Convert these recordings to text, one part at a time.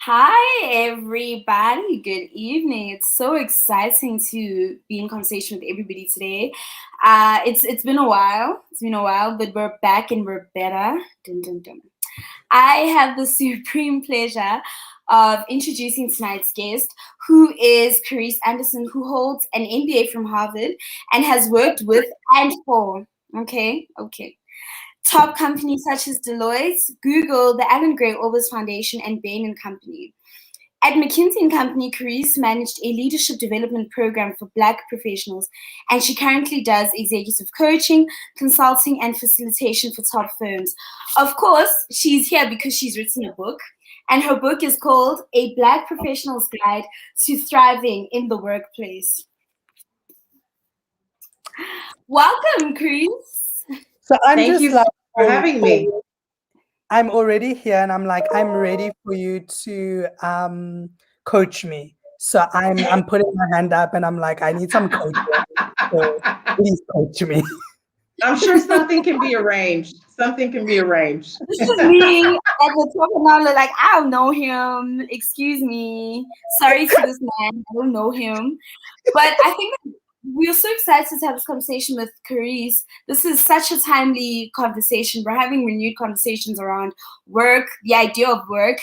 Hi, everybody. Good evening. It's so exciting to be in conversation with everybody today. It's been a while. It's been a while, but we're back and we're better. Dun, dun, dun. I have the supreme pleasure of introducing tonight's guest, who is Carice Anderson, who holds an MBA from Harvard and has worked with and for. Okay. Top companies such as Deloitte, Google, the Alan Gray Orbis Foundation, and Bain and Company. At McKinsey and Company, Carice managed a leadership development program for Black professionals, and she currently does executive coaching, consulting, and facilitation for top firms. Of course, she's here because she's written a book, and her book is called A Black Professional's Guide to Thriving in the Workplace. Welcome, Carice. So I'm Thank just you like for having me. I'm already here, and I'm ready for you to coach me. So I'm putting my hand up, and I'm like, I need some coaching. So please coach me. I'm sure something can be arranged. Something can be arranged. This is me at the top of now, like, I don't know him. Excuse me. Sorry to this man. I don't know him. But I think we are so excited to have this conversation with Carice. This is such a timely conversation. We're having renewed conversations around work, the idea of work,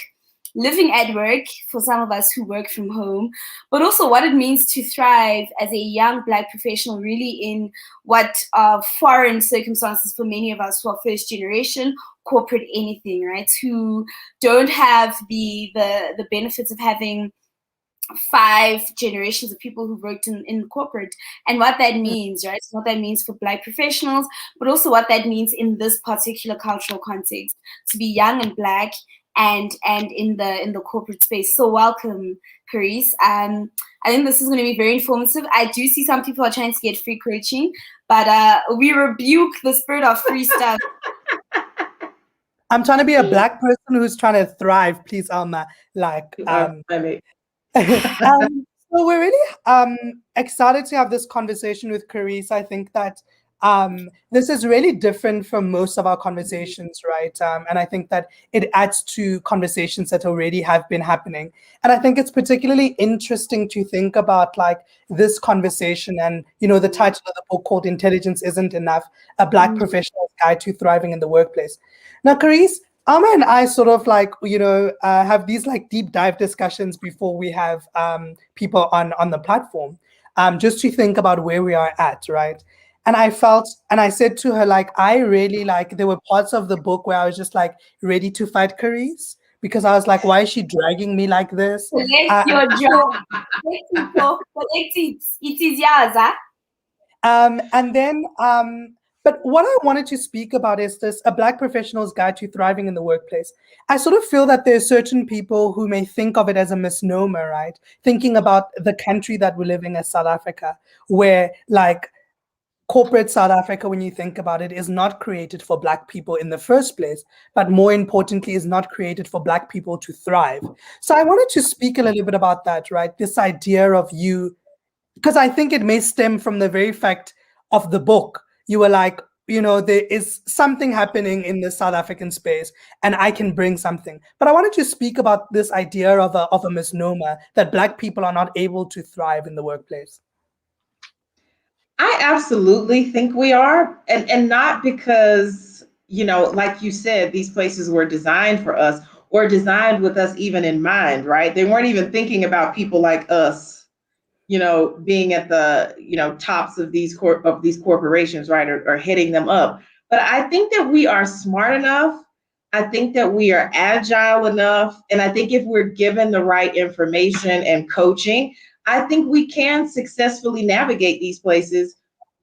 living at work for some of us who work from home, but also what it means to thrive as a young Black professional, really in what are foreign circumstances for many of us who are first generation, corporate anything, right? Who don't have the benefits of having 5 generations of people who worked in corporate, and what that means, right? So what that means for Black professionals, but also what that means in this particular cultural context to be young and Black and in the corporate space. So welcome, Carice. I think this is going to be very informative. I do see some people are trying to get free coaching, but we rebuke the spirit of free stuff. I'm trying to be a Black person who's trying to thrive. Please, Alma. So we're really excited to have this conversation with Carice. I think that this is really different from most of our conversations, right? And I think that it adds to conversations that already have been happening. And I think it's particularly interesting to think about like this conversation and, the title of the book called Intelligence Isn't Enough, a Black Professional's Guide to Thriving in the Workplace. Now, Carice, Alma and I sort of like, have these like deep dive discussions before we have people on the platform, just to think about where we are at, right? And I said to her, like, I really like, there were parts of the book where I was just like ready to fight Carice because I was like, why is she dragging me like this? Collect your job. Collect it. It is yours, huh? And then, but what I wanted to speak about is this, a Black professional's guide to thriving in the workplace. I sort of feel that there are certain people who may think of it as a misnomer, right? Thinking about the country that we're living as South Africa, where like corporate South Africa, when you think about it, is not created for Black people in the first place, but more importantly, is not created for Black people to thrive. So I wanted to speak a little bit about that, right? This idea of you, because I think it may stem from the very fact of the book. You were like, there is something happening in the South African space and I can bring something. But I wanted to speak about this idea of a misnomer that Black people are not able to thrive in the workplace. I absolutely think we are. And not because, like you said, these places were designed for us or designed with us even in mind, right? They weren't even thinking about people like us, being at the, tops of these corporations, right, or heading them up. But I think that we are smart enough. I think that we are agile enough. And I think if we're given the right information and coaching, I think we can successfully navigate these places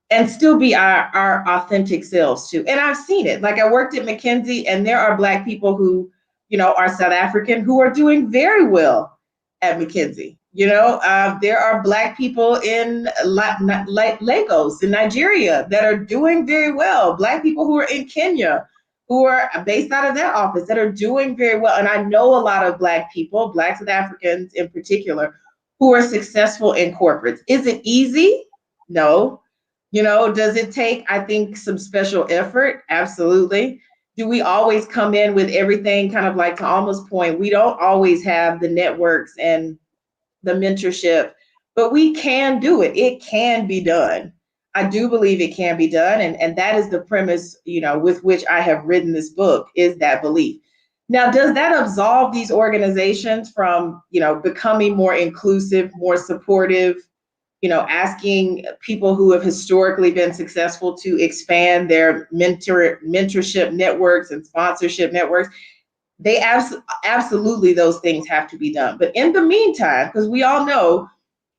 and still be our authentic selves too. And I've seen it. Like I worked at McKinsey, and there are Black people who, are South African who are doing very well at McKinsey. There are Black people in Lagos in Nigeria that are doing very well. Black people who are in Kenya, who are based out of that office, that are doing very well. And I know a lot of Black people, Black South Africans in particular, who are successful in corporates. Is it easy? No. Does it take, I think, some special effort? Absolutely. Do we always come in with everything kind of like to almost point? We don't always have the networks and the mentorship, but we can do it. It can be done. I do believe it can be done. And that is the premise, with which I have written this book, is that belief. Now, does that absolve these organizations from, becoming more inclusive, more supportive, asking people who have historically been successful to expand their mentorship networks and sponsorship networks? They absolutely, those things have to be done. But in the meantime, because we all know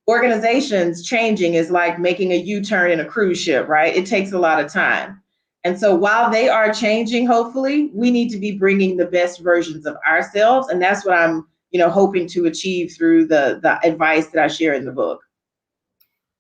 organizations changing is like making a U-turn in a cruise ship, right? It takes a lot of time. And so while they are changing, hopefully, we need to be bringing the best versions of ourselves. And that's what I'm, hoping to achieve through the advice that I share in the book.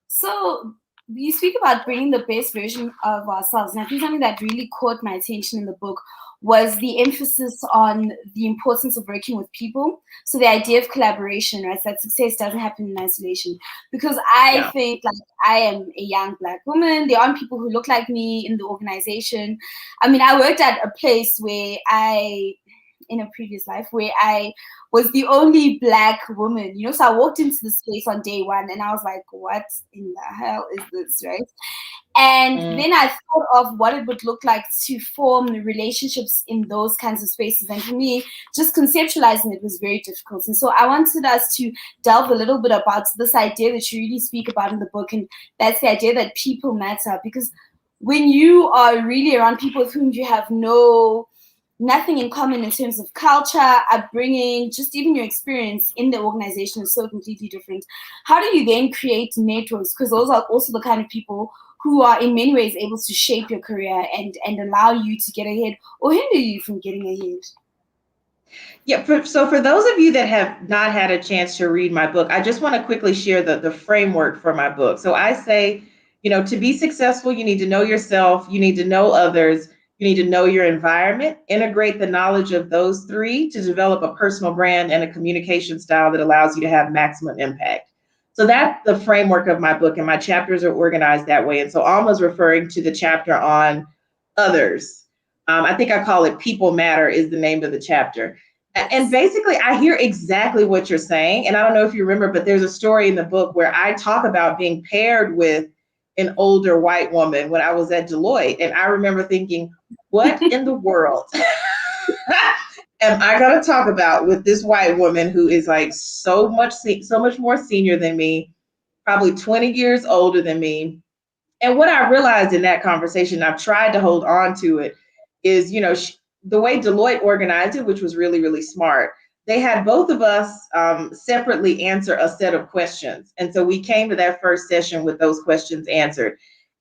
So you speak about bringing the best version of ourselves, and I think something that really caught my attention in the book was the emphasis on the importance of working with people. So the idea of collaboration, right? That success doesn't happen in isolation. Because I Yeah. think, like, I am a young Black woman. There aren't people who look like me in the organization. I mean, I worked at a place in a previous life, where I was the only Black woman, so I walked into the space on day one and I was like, what in the hell is this, right? And Mm. then I thought of what it would look like to form relationships in those kinds of spaces. And for me, just conceptualizing it was very difficult. And so I wanted us to delve a little bit about this idea that you really speak about in the book. And that's the idea that people matter. Because when you are really around people with whom you have nothing in common in terms of culture, upbringing, just even your experience in the organization is so completely different. How do you then create networks? Because those are also the kind of people who are in many ways able to shape your career and allow you to get ahead or hinder you from getting ahead. Yeah, so for those of you that have not had a chance to read my book, I just want to quickly share the framework for my book. So I say, to be successful, you need to know yourself, you need to know others, you need to know your environment, integrate the knowledge of those three to develop a personal brand and a communication style that allows you to have maximum impact. So that's the framework of my book, and my chapters are organized that way. And so Alma's referring to the chapter on others. I think I call it People Matter is the name of the chapter. And basically, I hear exactly what you're saying. And I don't know if you remember, but there's a story in the book where I talk about being paired with an older white woman when I was at Deloitte. And I remember thinking, what in the world am I going to talk about with this white woman who is like so much more senior than me, probably 20 years older than me? And what I realized in that conversation, I've tried to hold on to it, is, the way Deloitte organized it, which was really, really smart. They had both of us separately answer a set of questions. And so we came to that first session with those questions answered.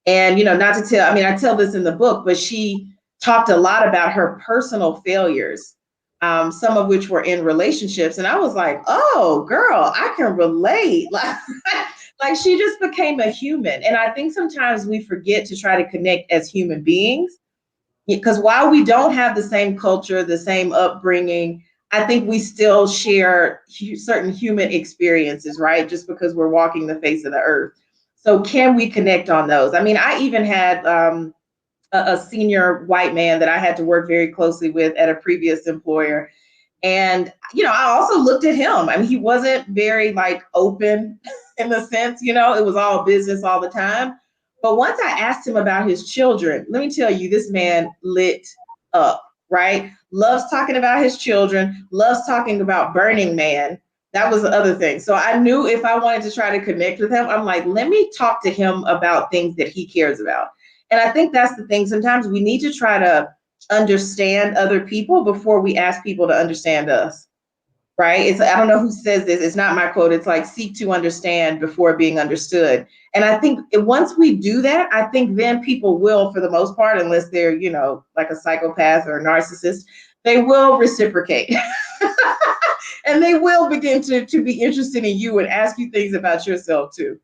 And, not to tell, I mean, I tell this in the book, but she talked a lot about her personal failures, some of which were in relationships. And I was like, oh, girl, I can relate. Like she just became a human. And I think sometimes we forget to try to connect as human beings, because while we don't have the same culture, the same upbringing, I think we still share certain human experiences, right? Just because we're walking the face of the earth. So can we connect on those? I mean, I even had a senior white man that I had to work very closely with at a previous employer. And, I also looked at him. I mean, he wasn't very like open in the sense, it was all business all the time. But once I asked him about his children, let me tell you, this man lit up, right? Loves talking about his children, loves talking about Burning Man. That was the other thing. So I knew if I wanted to try to connect with him, I'm like, let me talk to him about things that he cares about. And I think that's the thing. Sometimes we need to try to understand other people before we ask people to understand us, right? I don't know who says this. It's not my quote. It's like, seek to understand before being understood. And I think once we do that, I think then people will, for the most part, unless they're, like a psychopath or a narcissist, they will reciprocate. And they will begin to be interested in you and ask you things about yourself too.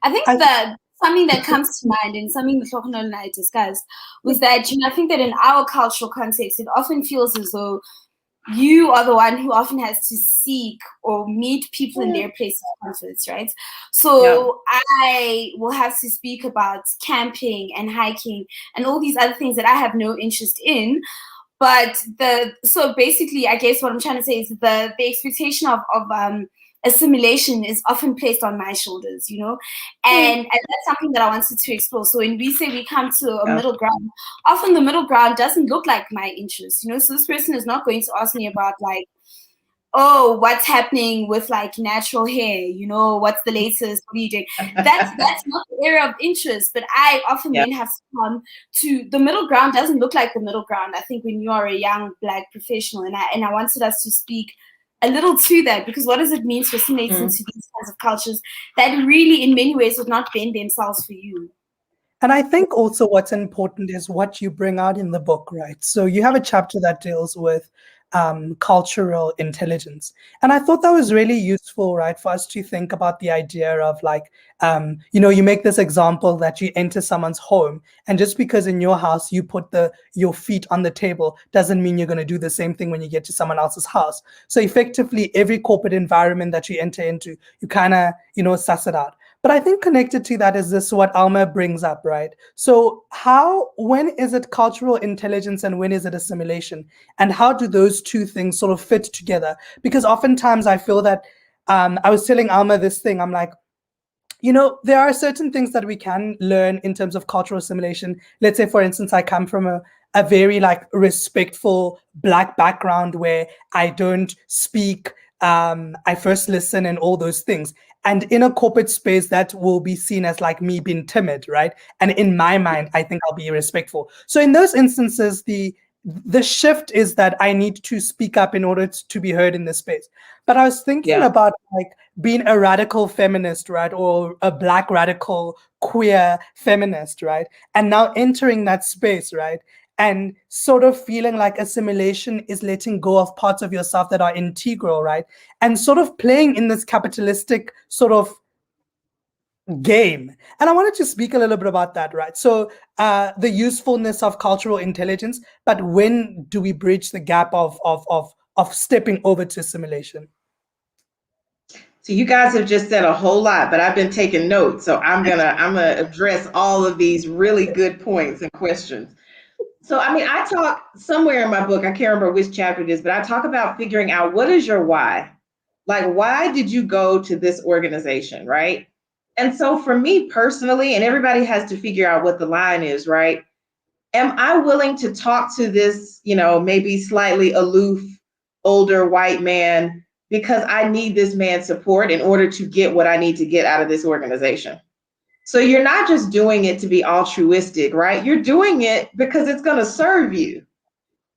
I think that something that comes to mind and something that Tlhogonolo and I discussed was that, I think that in our cultural context, it often feels as though you are the one who often has to seek or meet people in their place of comfort, right? Yeah. So I will have to speak about camping and hiking and all these other things that I have no interest in. But so basically, I guess what I'm trying to say is the expectation of assimilation is often placed on my shoulders, and that's something that I wanted to explore. So when we say we come to a Yeah. middle ground, often the middle ground doesn't look like my interest, So this person is not going to ask me about like, oh, what's happening with like natural hair, what's the latest, what are you doing? That's not the area of interest, but I often Yeah. then have to come to the middle ground. Doesn't look like the middle ground, I think, when you are a young Black professional, and I wanted us to speak a little to that, because what does it mean to assimilate into these kinds of cultures that really in many ways would not bend themselves for you? And I think also what's important is what you bring out in the book, right? So you have a chapter that deals with cultural intelligence. And I thought that was really useful, right, for us to think about the idea of like, you make this example that you enter someone's home, and just because in your house you put your feet on the table doesn't mean you're going to do the same thing when you get to someone else's house. So effectively, every corporate environment that you enter into, you kind of, suss it out. But I think connected to that is this what Alma brings up, right? So when is it cultural intelligence and when is it assimilation? And how do those two things sort of fit together? Because oftentimes I feel that I was telling Alma this thing, I'm like, there are certain things that we can learn in terms of cultural assimilation. Let's say, for instance, I come from a very like respectful Black background where I don't speak, I first listen and all those things. And in a corporate space, that will be seen as like me being timid, right? And in my mind, I think I'll be respectful. So in those instances, the shift is that I need to speak up in order to be heard in this space. But I was thinking Yeah. about like being a radical feminist, right? Or a Black radical queer feminist, right? And now entering that space, right? And sort of feeling like assimilation is letting go of parts of yourself that are integral, right? And sort of playing in this capitalistic sort of game. And I wanted to speak a little bit about that, right? So the usefulness of cultural intelligence, but when do we bridge the gap of stepping over to assimilation? So you guys have just said a whole lot, but I've been taking notes. So I'm gonna address all of these really good points and questions. So I mean, I talk somewhere in my book, I can't remember which chapter it is, but I talk about figuring out what is your why? Like, why did you go to this organization, right? And so for me personally, and everybody has to figure out what the line is, right? Am I willing to talk to this, maybe slightly aloof, older white man because I need this man's support in order to get what I need to get out of this organization? So you're not just doing it to be altruistic, right? You're doing it because it's going to serve you.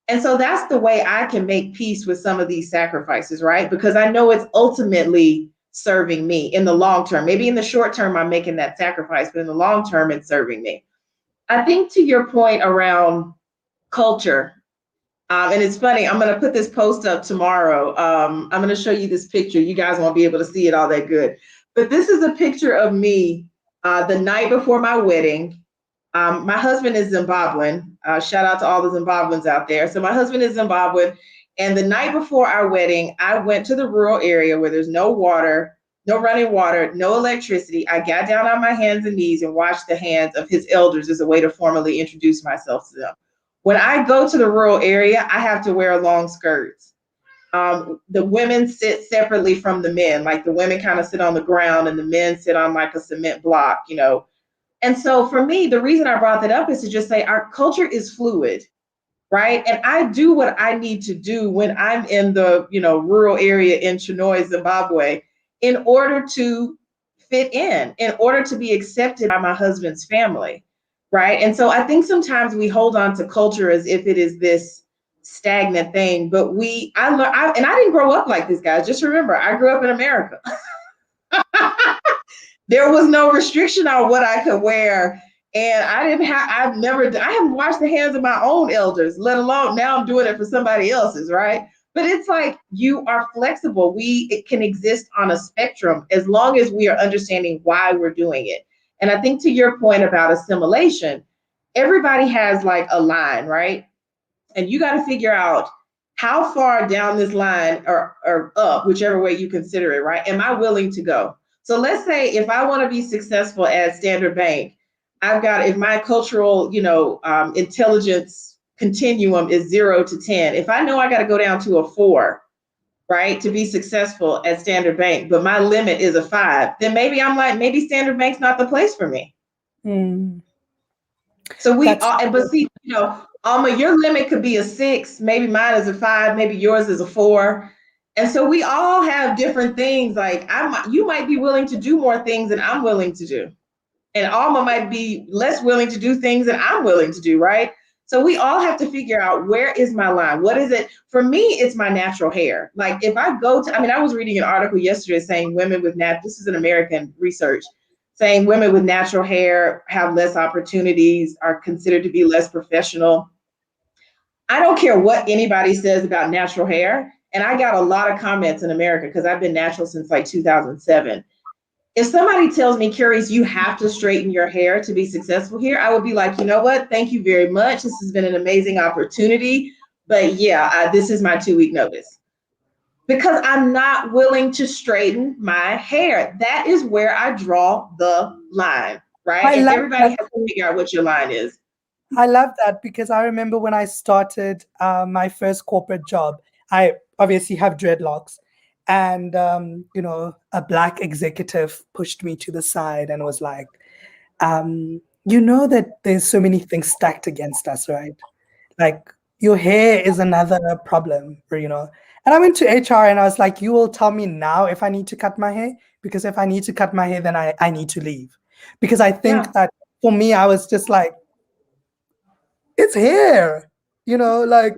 And so that's the way I can make peace with some of these sacrifices, right? Because I know it's ultimately serving me in the long term. Maybe in the short term, I'm making that sacrifice, but in the long term, it's serving me. I think to your point around culture, and it's funny, I'm going to put this post up tomorrow. I'm going to show you this picture. You guys won't be able to see it all that good. But this is a picture of me the night before my wedding. My husband is Zimbabwean. Shout out to all the Zimbabweans out there. So my husband is Zimbabwean. And the night before our wedding, I went to the rural area where there's no water, no running water, no electricity. I got down on my hands and knees and washed the hands of his elders as a way to formally introduce myself to them. When I go to the rural area, I have to wear long skirts. The women sit separately from the men. Like the women kind of sit on the ground and the men sit on like a cement block. And so for me, the reason I brought that up is to just say our culture is fluid, right? And I do what I need to do when I'm in the, rural area in Chinoy, Zimbabwe, in order to fit in order to be accepted by my husband's family, right? And so I think sometimes we hold on to culture as if it is this stagnant thing, but I learned, and I didn't grow up like this, guys. Just remember, I grew up in America. There was no restriction on what I could wear. And I haven't washed the hands of my own elders, let alone now I'm doing it for somebody else's, right? But it's like you are flexible. It can exist on a spectrum as long as we are understanding why we're doing it. And I think to your point about assimilation, everybody has like a line, right? And you got to figure out how far down this line or up, whichever way you consider it, right? Am I willing to go? So let's say if I want to be successful at Standard Bank, I've got, if my cultural, intelligence continuum is 0 to 10, if I know I got to go down to a 4, right, to be successful at Standard Bank, but my limit is a 5, then maybe I'm like, maybe Standard Bank's not the place for me. Mm, So we that's are, but see, Alma, your limit could be a 6, maybe mine is a 5, maybe yours is a 4. And so we all have different things. Like you might be willing to do more things than I'm willing to do. And Alma might be less willing to do things than I'm willing to do, right? So we all have to figure out, where is my line? What is it? For me, it's my natural hair. Like if I go to, I mean, I was reading an article yesterday saying women with this is an American research, saying women with natural hair have less opportunities, are considered to be less professional. I don't care what anybody says about natural hair. And I got a lot of comments in America because I've been natural since like 2007. If somebody tells me, Carice, you have to straighten your hair to be successful here, I would be like, you know what? Thank you very much. This has been an amazing opportunity. But yeah, this is my 2-week notice, because I'm not willing to straighten my hair. That is where I draw the line, right? I And love everybody that. has to figure out what your line is. I love that because I remember when I started my first corporate job, I obviously have dreadlocks. And, a black executive pushed me to the side and was like, you know that there's so many things stacked against us, right? Like your hair is another problem, And I went to HR and I was like, you will tell me now if I need to cut my hair, because if I need to cut my hair, then I need to leave. Because I Yeah. think that for me, I was just like, it's hair, like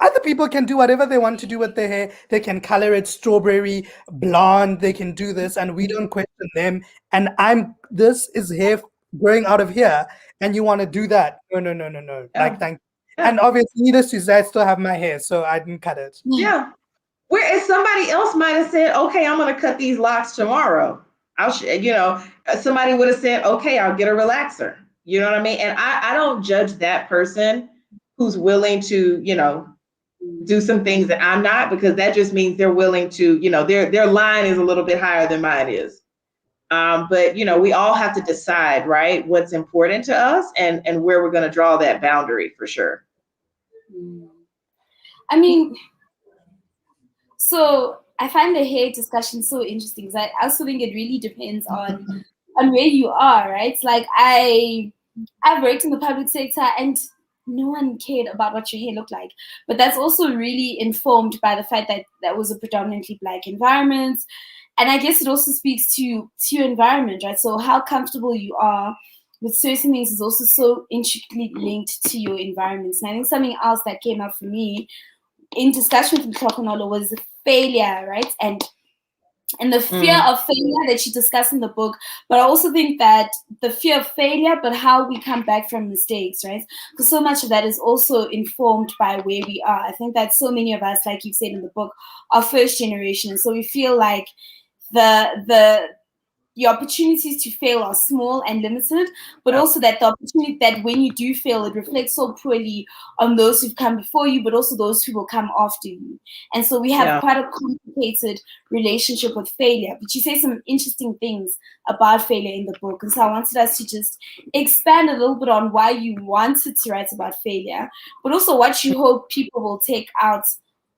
other people can do whatever they want to do with their hair. They can color it strawberry, blonde, they can do this, and we don't question them. And this is hair growing out of here, and you want to do that. No, no, no, no, no. Like, Yeah. thank Yeah. And obviously, needless to say, I still have my hair, so I didn't cut it. Yeah. Whereas somebody else might have said, okay, I'm going to cut these locks tomorrow. Somebody would have said, okay, I'll get a relaxer. You know what I mean? And I don't judge that person who's willing to, do some things that I'm not, because that just means they're willing to, their line is a little bit higher than mine is. But we all have to decide, right, what's important to us and where we're going to draw that boundary for sure. I mean, so I find the hair discussion so interesting because I also think it really depends on where you are, right? It's like I've worked in the public sector and no one cared about what your hair looked like. But that's also really informed by the fact that that was a predominantly Black environment. And I guess it also speaks to your environment, right? So how comfortable you are with certain things is also so intricately linked to your environment. And I think something else that came up for me in discussion with Mtlokonolo was failure, right? And the fear of failure that she discussed in the book, but I also think that the fear of failure, but how we come back from mistakes, right? Because so much of that is also informed by where we are. I think that so many of us, like you said in the book, are first generation, so we feel like the opportunities to fail are small and limited, but also that the opportunity that when you do fail, it reflects so poorly on those who've come before you, but also those who will come after you. And so we have quite a complicated relationship with failure. But you say some interesting things about failure in the book. And so I wanted us to just expand a little bit on why you wanted to write about failure, but also what you hope people will take out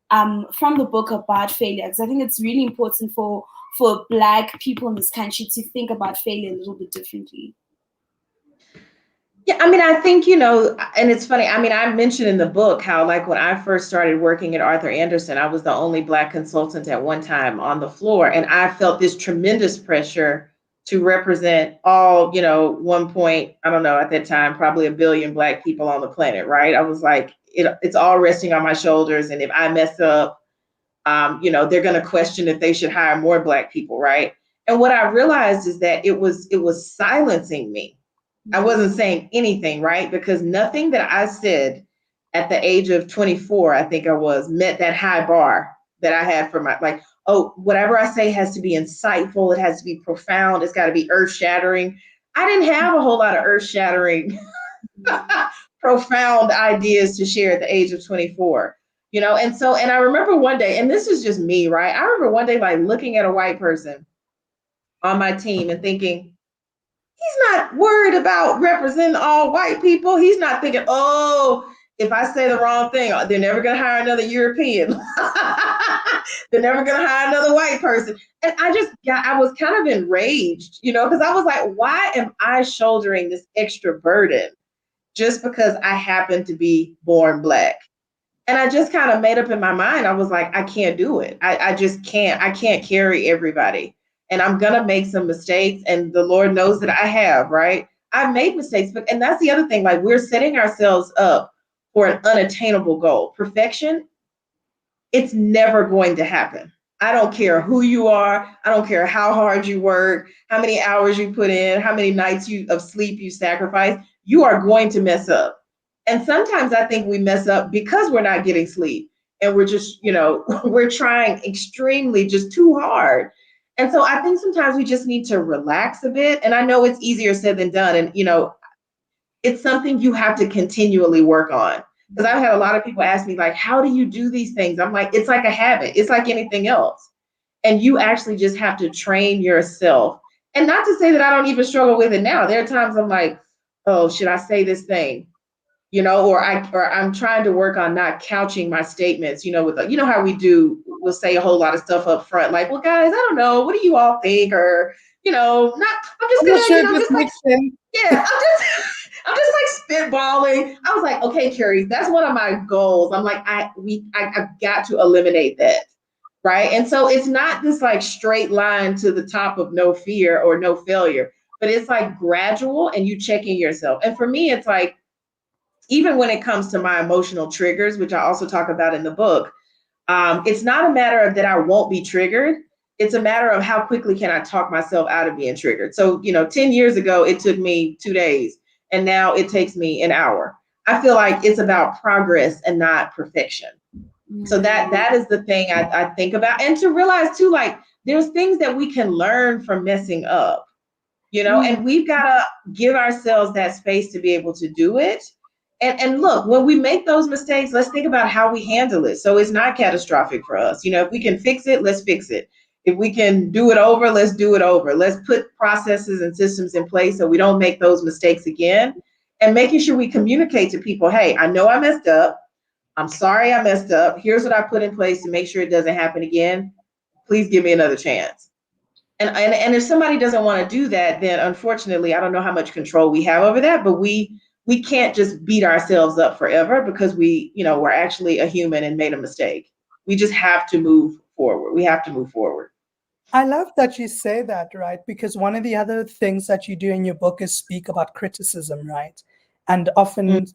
from the book about failure. Because I think it's really important for Black people in this country to think about failure a little bit differently. Yeah, I mean, I think, and it's funny. I mean, I mentioned in the book how, like, when I first started working at Arthur Anderson, I was the only Black consultant at one time on the floor. And I felt this tremendous pressure to represent all, 1 point, I don't know, at that time, probably a billion Black people on the planet, right? I was like, it's all resting on my shoulders. And if I mess up, they're going to question if they should hire more Black people, right? And what I realized is that it was silencing me. I wasn't saying anything, right? Because nothing that I said at the age of 24, I think I was, met that high bar that I had for like, oh, whatever I say has to be insightful. It has to be profound. It's got to be earth shattering. I didn't have a whole lot of earth shattering, profound ideas to share at the age of 24. And I remember one day, and this is just me, right? I remember one day like looking at a white person on my team and thinking, he's not worried about representing all white people. He's not thinking, oh, if I say the wrong thing, they're never going to hire another European. They're never going to hire another white person. And I was kind of enraged, because I was like, why am I shouldering this extra burden just because I happen to be born Black? And I just kind of made up in my mind. I was like, I can't do it. I just can't. I can't carry everybody. And I'm going to make some mistakes. And the Lord knows that I have, right? I've made mistakes. And that's the other thing. Like, we're setting ourselves up for an unattainable goal. Perfection, it's never going to happen. I don't care who you are. I don't care how hard you work, how many hours you put in, how many nights of sleep you sacrifice. You are going to mess up. And sometimes I think we mess up because we're not getting sleep and we're just, we're trying extremely just too hard. And so I think sometimes we just need to relax a bit. And I know it's easier said than done. And, it's something you have to continually work on. Because I've had a lot of people ask me, like, how do you do these things? I'm like, it's like a habit. It's like anything else. And you actually just have to train yourself. And not to say that I don't even struggle with it now. There are times I'm like, oh, should I say this thing? Or I'm trying to work on not couching my statements, with how we'll say a whole lot of stuff up front, like, well, guys, I don't know, what do you all think? Or, not, I'm just I'm not gonna, sure if this just like, makes sense. yeah, I'm just like spitballing. I was like, okay, Carice, that's one of my goals. I'm like, I've got to eliminate that. Right. And so it's not this like straight line to the top of no fear or no failure, but it's like gradual and you checking yourself. And for me, it's like, even when it comes to my emotional triggers, which I also talk about in the book, it's not a matter of that I won't be triggered. It's a matter of how quickly can I talk myself out of being triggered. So, 10 years ago, it took me 2 days, and now it takes me an hour. I feel like it's about progress and not perfection. So that is the thing I think about. And to realize too, like, there's things that we can learn from messing up, and we've got to give ourselves that space to be able to do it. And look, when we make those mistakes, let's think about how we handle it. So it's not catastrophic for us. If we can fix it, let's fix it. If we can do it over, let's do it over. Let's put processes and systems in place so we don't make those mistakes again. And making sure we communicate to people, hey, I know I messed up. I'm sorry I messed up. Here's what I put in place to make sure it doesn't happen again. Please give me another chance. And if somebody doesn't want to do that, then unfortunately, I don't know how much control we have over that, but we can't just beat ourselves up forever because we're actually a human and made a mistake. We just have to move forward. We have to move forward. I love that you say that, right? Because one of the other things that you do in your book is speak about criticism, right? And Mm. often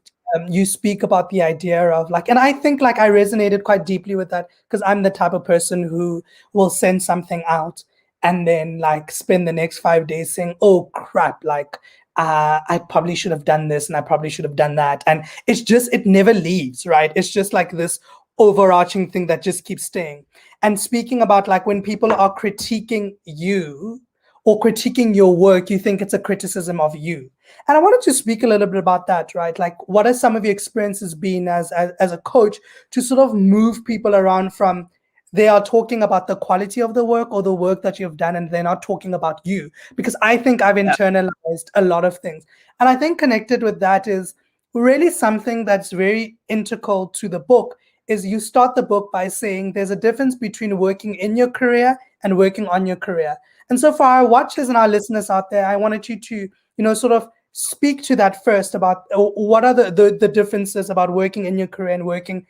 you speak about the idea of like, and I think like I resonated quite deeply with that because I'm the type of person who will send something out and then like spend the next 5 days saying, oh crap, like I probably should have done this and I probably should have done that. And it's just, it never leaves, right? It's just like this overarching thing that just keeps staying. And speaking about like when people are critiquing you or critiquing your work, you think it's a criticism of you. And I wanted to speak a little bit about that, right? Like, what are some of your experiences been as a coach to sort of move people around from they are talking about the quality of the work or the work that you've done, and they're not talking about you? Because I think I've Yeah. internalized a lot of things. And I think connected with that is really something that's very integral to the book is you start the book by saying there's a difference between working in your career and working on your career. And so for our watchers and our listeners out there, I wanted you to, sort of speak to that first about what are the differences about working in your career and working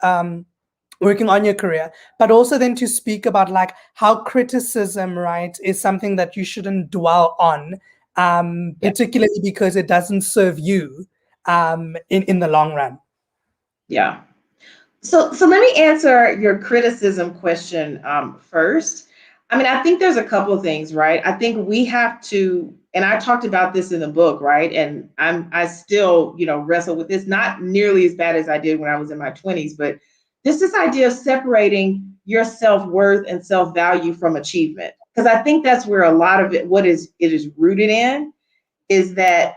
on your career, but also then to speak about like how criticism, right, is something that you shouldn't dwell on, Yeah. particularly because it doesn't serve you in the long run. Yeah. So let me answer your criticism question first. I mean, I think there's a couple of things, right? I think we have to, and I talked about this in the book, right? And I still, wrestle with this, not nearly as bad as I did when I was in my 20s, but this idea of separating your self-worth and self-value from achievement. Because I think that's where a lot of it is rooted in, is that,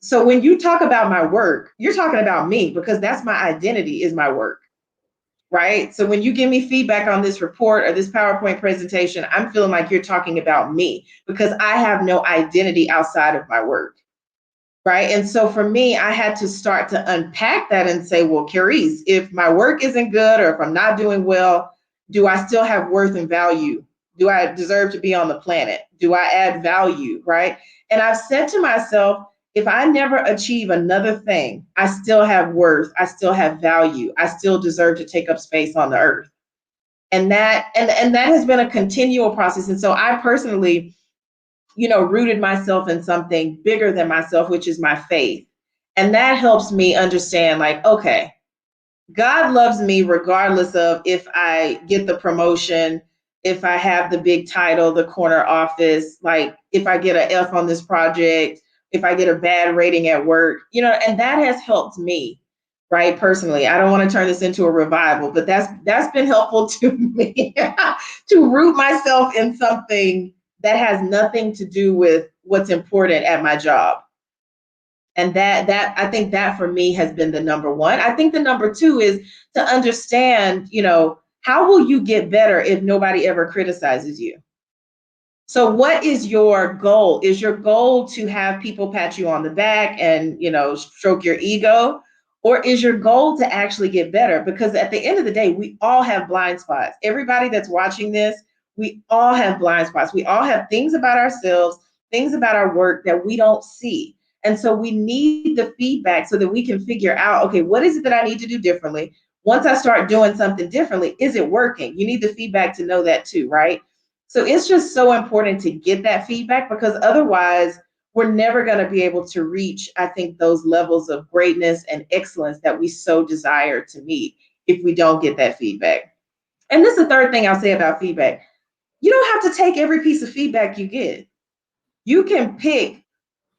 so when you talk about my work, you're talking about me because that's my identity is my work. right? So when you give me feedback on this report or this PowerPoint presentation, I'm feeling like you're talking about me because I have no identity outside of my work. Right. And so for me, I had to start to unpack that and say, well, Carice, if my work isn't good or if I'm not doing well, do I still have worth and value? Do I deserve to be on the planet? Do I add value? Right. And I've said to myself, if I never achieve another thing, I still have worth. I still have value. I still deserve to take up space on the earth. And that has been a continual process. And so I personally, rooted myself in something bigger than myself, which is my faith. And that helps me understand, like, okay, God loves me regardless of if I get the promotion, if I have the big title, the corner office, like if I get an F on this project, if I get a bad rating at work, and that has helped me, right? Personally, I don't want to turn this into a revival, but that's been helpful to me to root myself in something that has nothing to do with what's important at my job. And that I think that for me has been the number one. I think the number two is to understand, how will you get better if nobody ever criticizes you? So what is your goal? Is your goal to have people pat you on the back and, stroke your ego? Or is your goal to actually get better? Because at the end of the day, we all have blind spots. Everybody that's watching this, we all have blind spots. We all have things about ourselves, things about our work that we don't see. And so we need the feedback so that we can figure out, okay, what is it that I need to do differently? Once I start doing something differently, is it working? You need the feedback to know that too, right? So it's just so important to get that feedback because otherwise we're never going to be able to reach, I think, those levels of greatness and excellence that we so desire to meet if we don't get that feedback. And this is the third thing I'll say about feedback. You don't have to take every piece of feedback you get. You can pick,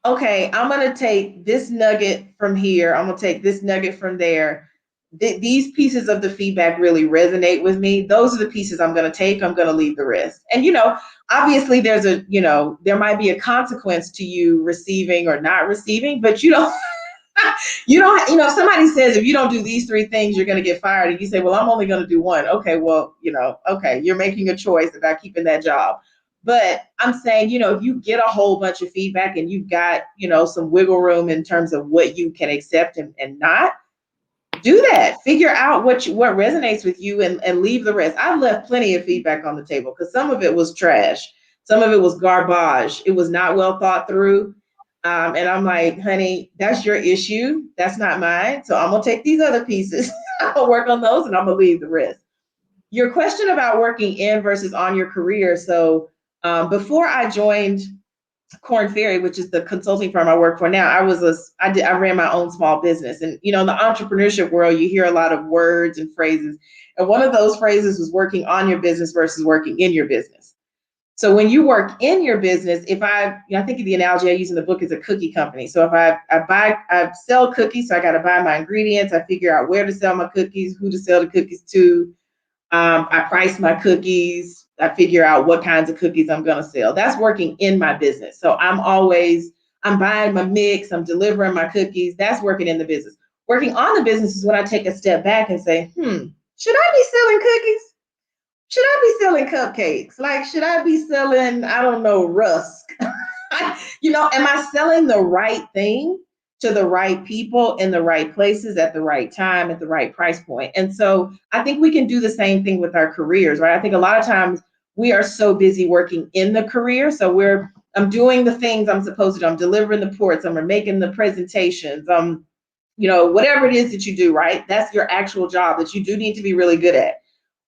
okay, I'm going to take this nugget from here. I'm going to take this nugget from there. These pieces of the feedback really resonate with me. Those are the pieces I'm going to take. I'm going to leave the rest. And, obviously there might be a consequence to you receiving or not receiving, but if somebody says, if you don't do these three things, you're going to get fired. And you say, well, I'm only going to do one. Okay, well, okay, you're making a choice about keeping that job. But I'm saying, if you get a whole bunch of feedback and you've got, some wiggle room in terms of what you can accept and not, do that. Figure out what resonates with you and leave the rest. I've left plenty of feedback on the table because some of it was trash. Some of it was garbage. It was not well thought through. And I'm like, honey, that's your issue. That's not mine. So I'm going to take these other pieces. I'll work on those and I'm going to leave the rest. Your question about working in versus on your career. So before I joined Korn Ferry, which is the consulting firm I work for now, I ran my own small business. And, in the entrepreneurship world, you hear a lot of words and phrases. And one of those phrases was working on your business versus working in your business. So when you work in your business, I think the analogy I use in the book is a cookie company. So if I sell cookies, so I got to buy my ingredients. I figure out where to sell my cookies, who to sell the cookies to. I price my cookies. I figure out what kinds of cookies I'm going to sell. That's working in my business. So I'm buying my mix. I'm delivering my cookies. That's working in the business. Working on the business is when I take a step back and say, should I be selling cookies? Should I be selling cupcakes? Like, should I be selling, I don't know, rusk? Am I selling the right thing to the right people in the right places at the right time at the right price point? And so I think we can do the same thing with our careers, right? I think a lot of times we are so busy working in the career. So I'm doing the things I'm supposed to do. I'm delivering the reports. I'm making the presentations. Whatever it is that you do, right? That's your actual job that you do need to be really good at.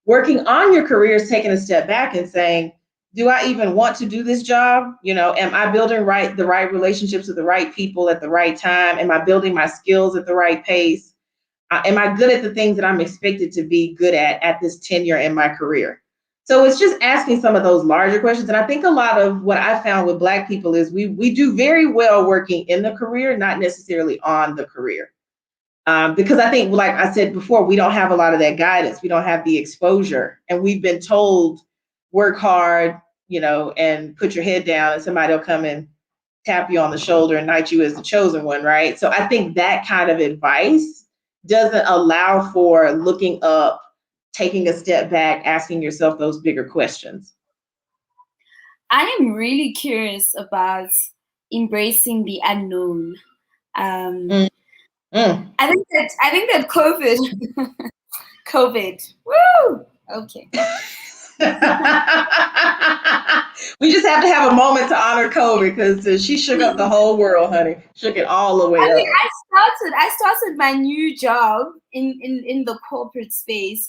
Working on your career is taking a step back and saying, do I even want to do this job? Am I building the right relationships with the right people at the right time? Am I building my skills at the right pace? Am I good at the things that I'm expected to be good at this tenure in my career? So it's just asking some of those larger questions. And I think a lot of what I found with Black people is we do very well working in the career, not necessarily on the career. Because I think, like I said before, we don't have a lot of that guidance. We don't have the exposure. And we've been told, work hard, and put your head down and somebody will come and tap you on the shoulder and knight you as the chosen one, right? So I think that kind of advice doesn't allow for looking up taking a step back, asking yourself those bigger questions? I am really curious about embracing the unknown. Um, Mm, mm. I think that COVID. Woo! Okay. We just have to have a moment to honor COVID because she shook up the whole world, honey. Shook it all the I way mean, up. I started my new job in the corporate space.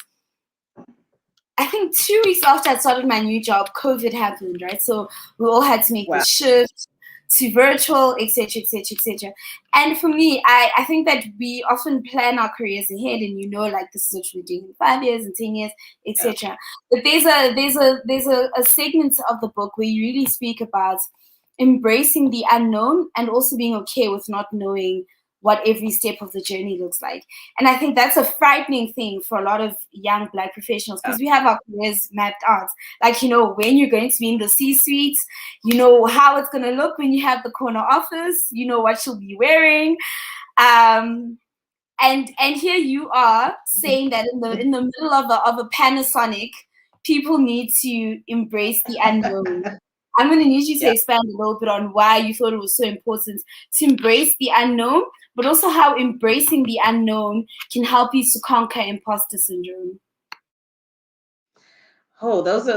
I think 2 weeks after I started my new job, COVID happened, right? So we all had to make the Wow. shift to virtual, etc., etc., etc. And for me, I think that we often plan our careers ahead, and like this is what we're doing in 5 years and 10 years, Yeah. etc. But there's a segment of the book where you really speak about embracing the unknown and also being okay with not knowing what every step of the journey looks like. And I think that's a frightening thing for a lot of young Black professionals because we have our careers mapped out. Like, when you're going to be in the C-suite, how it's going to look when you have the corner office, what you'll be wearing. Um, and here you are saying that in the middle of a Panasonic, people need to embrace the unknown. I'm going to need you to Yeah. expand a little bit on why you thought it was so important to embrace the unknown, but also how embracing the unknown can help you to conquer imposter syndrome. Oh, that's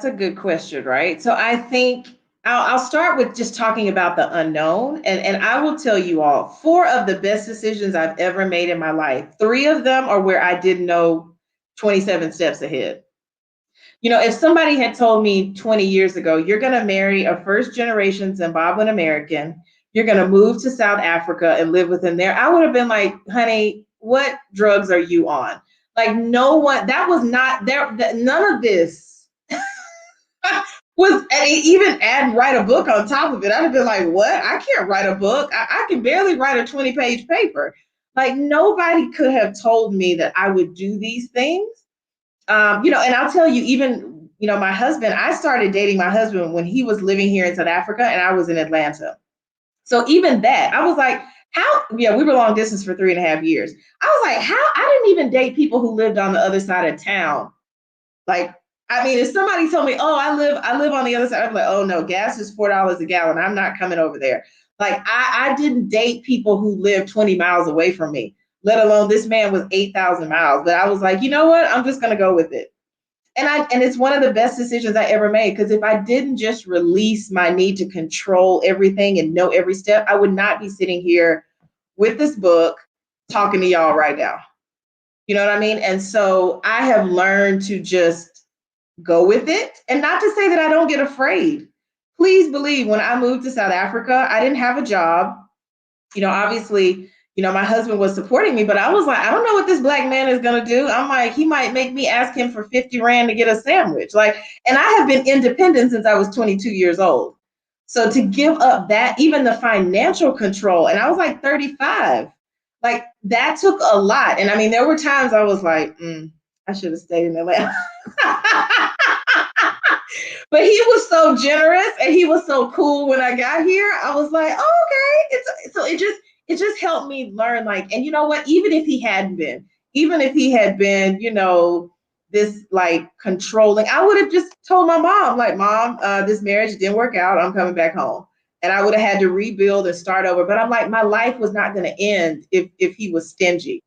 a good question, right? So I think I'll start with just talking about the unknown, and I will tell you all four of the best decisions I've ever made in my life. Three of them are where I didn't know 27 steps ahead. If somebody had told me 20 years ago, you're going to marry a first generation Zimbabwean American, you're going to move to South Africa and live within there, I would have been like, honey, what drugs are you on? Like, no one, that was not there, none of this was, and even add write a book on top of it. I'd have been like, what? I can't write a book. I can barely write a 20-page paper. Like, nobody could have told me that I would do these things. And I'll tell you, even, my husband, I started dating my husband when he was living here in South Africa and I was in Atlanta. So even that, I was like, how, we were long distance for 3.5 years. I was like, how, I didn't even date people who lived on the other side of town. Like, I mean, if somebody told me, oh, I live on the other side, I'm like, oh no, gas is $4 a gallon. I'm not coming over there. Like, I didn't date people who lived 20 miles away from me, let alone this man was 8,000 miles. But I was like, you know what? I'm just gonna go with it. And it's one of the best decisions I ever made, because if I didn't just release my need to control everything and know every step, I would not be sitting here with this book talking to y'all right now. You know what I mean? And so I have learned to just go with it, and not to say that I don't get afraid. Please believe, when I moved to South Africa, I didn't have a job. Obviously, my husband was supporting me, but I was like, I don't know what this black man is going to do. I'm like, he might make me ask him for 50 Rand to get a sandwich. Like, and I have been independent since I was 22 years old. So to give up that, even the financial control, and I was like 35, like that took a lot. And I mean, there were times I was like, I should have stayed in Atlanta. But he was so generous and he was so cool when I got here. I was like, oh, okay. It just helped me learn, like, and you know what? Even if he had been, this like controlling, I would have just told my mom, like, Mom, this marriage didn't work out. I'm coming back home. And I would have had to rebuild and start over. But I'm like, my life was not going to end if he was stingy.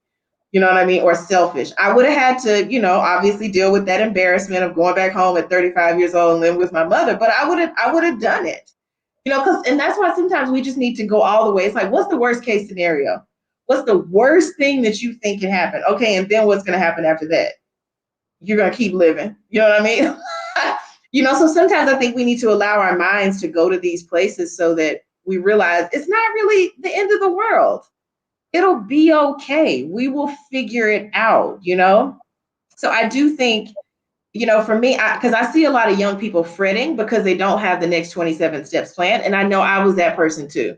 You know what I mean? Or selfish. I would have had to, obviously deal with that embarrassment of going back home at 35 years old and living with my mother, but I would have done it. And that's why sometimes we just need to go all the way. It's like, what's the worst case scenario? What's the worst thing that you think can happen? Okay, and then what's going to happen after that? You're going to keep living. You know what I mean? So sometimes I think we need to allow our minds to go to these places so that we realize it's not really the end of the world. It'll be okay. We will figure it out. So I do think, for me, because I see a lot of young people fretting because they don't have the next 27 steps planned. And I know I was that person too.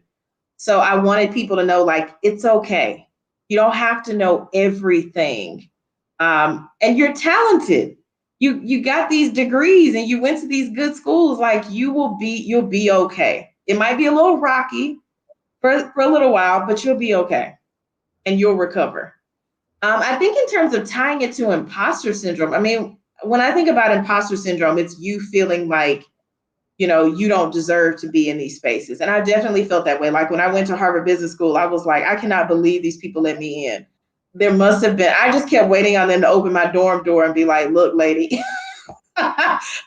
So I wanted people to know, like, it's okay. You don't have to know everything. And you're talented. You got these degrees and you went to these good schools. Like, you'll be okay. It might be a little rocky for a little while, but you'll be okay and you'll recover. I think in terms of tying it to imposter syndrome, I mean, when I think about imposter syndrome, it's you feeling like, you don't deserve to be in these spaces. And I definitely felt that way. Like when I went to Harvard Business School, I was like, I cannot believe these people let me in. There must have been, I just kept waiting on them to open my dorm door and be like, look, lady,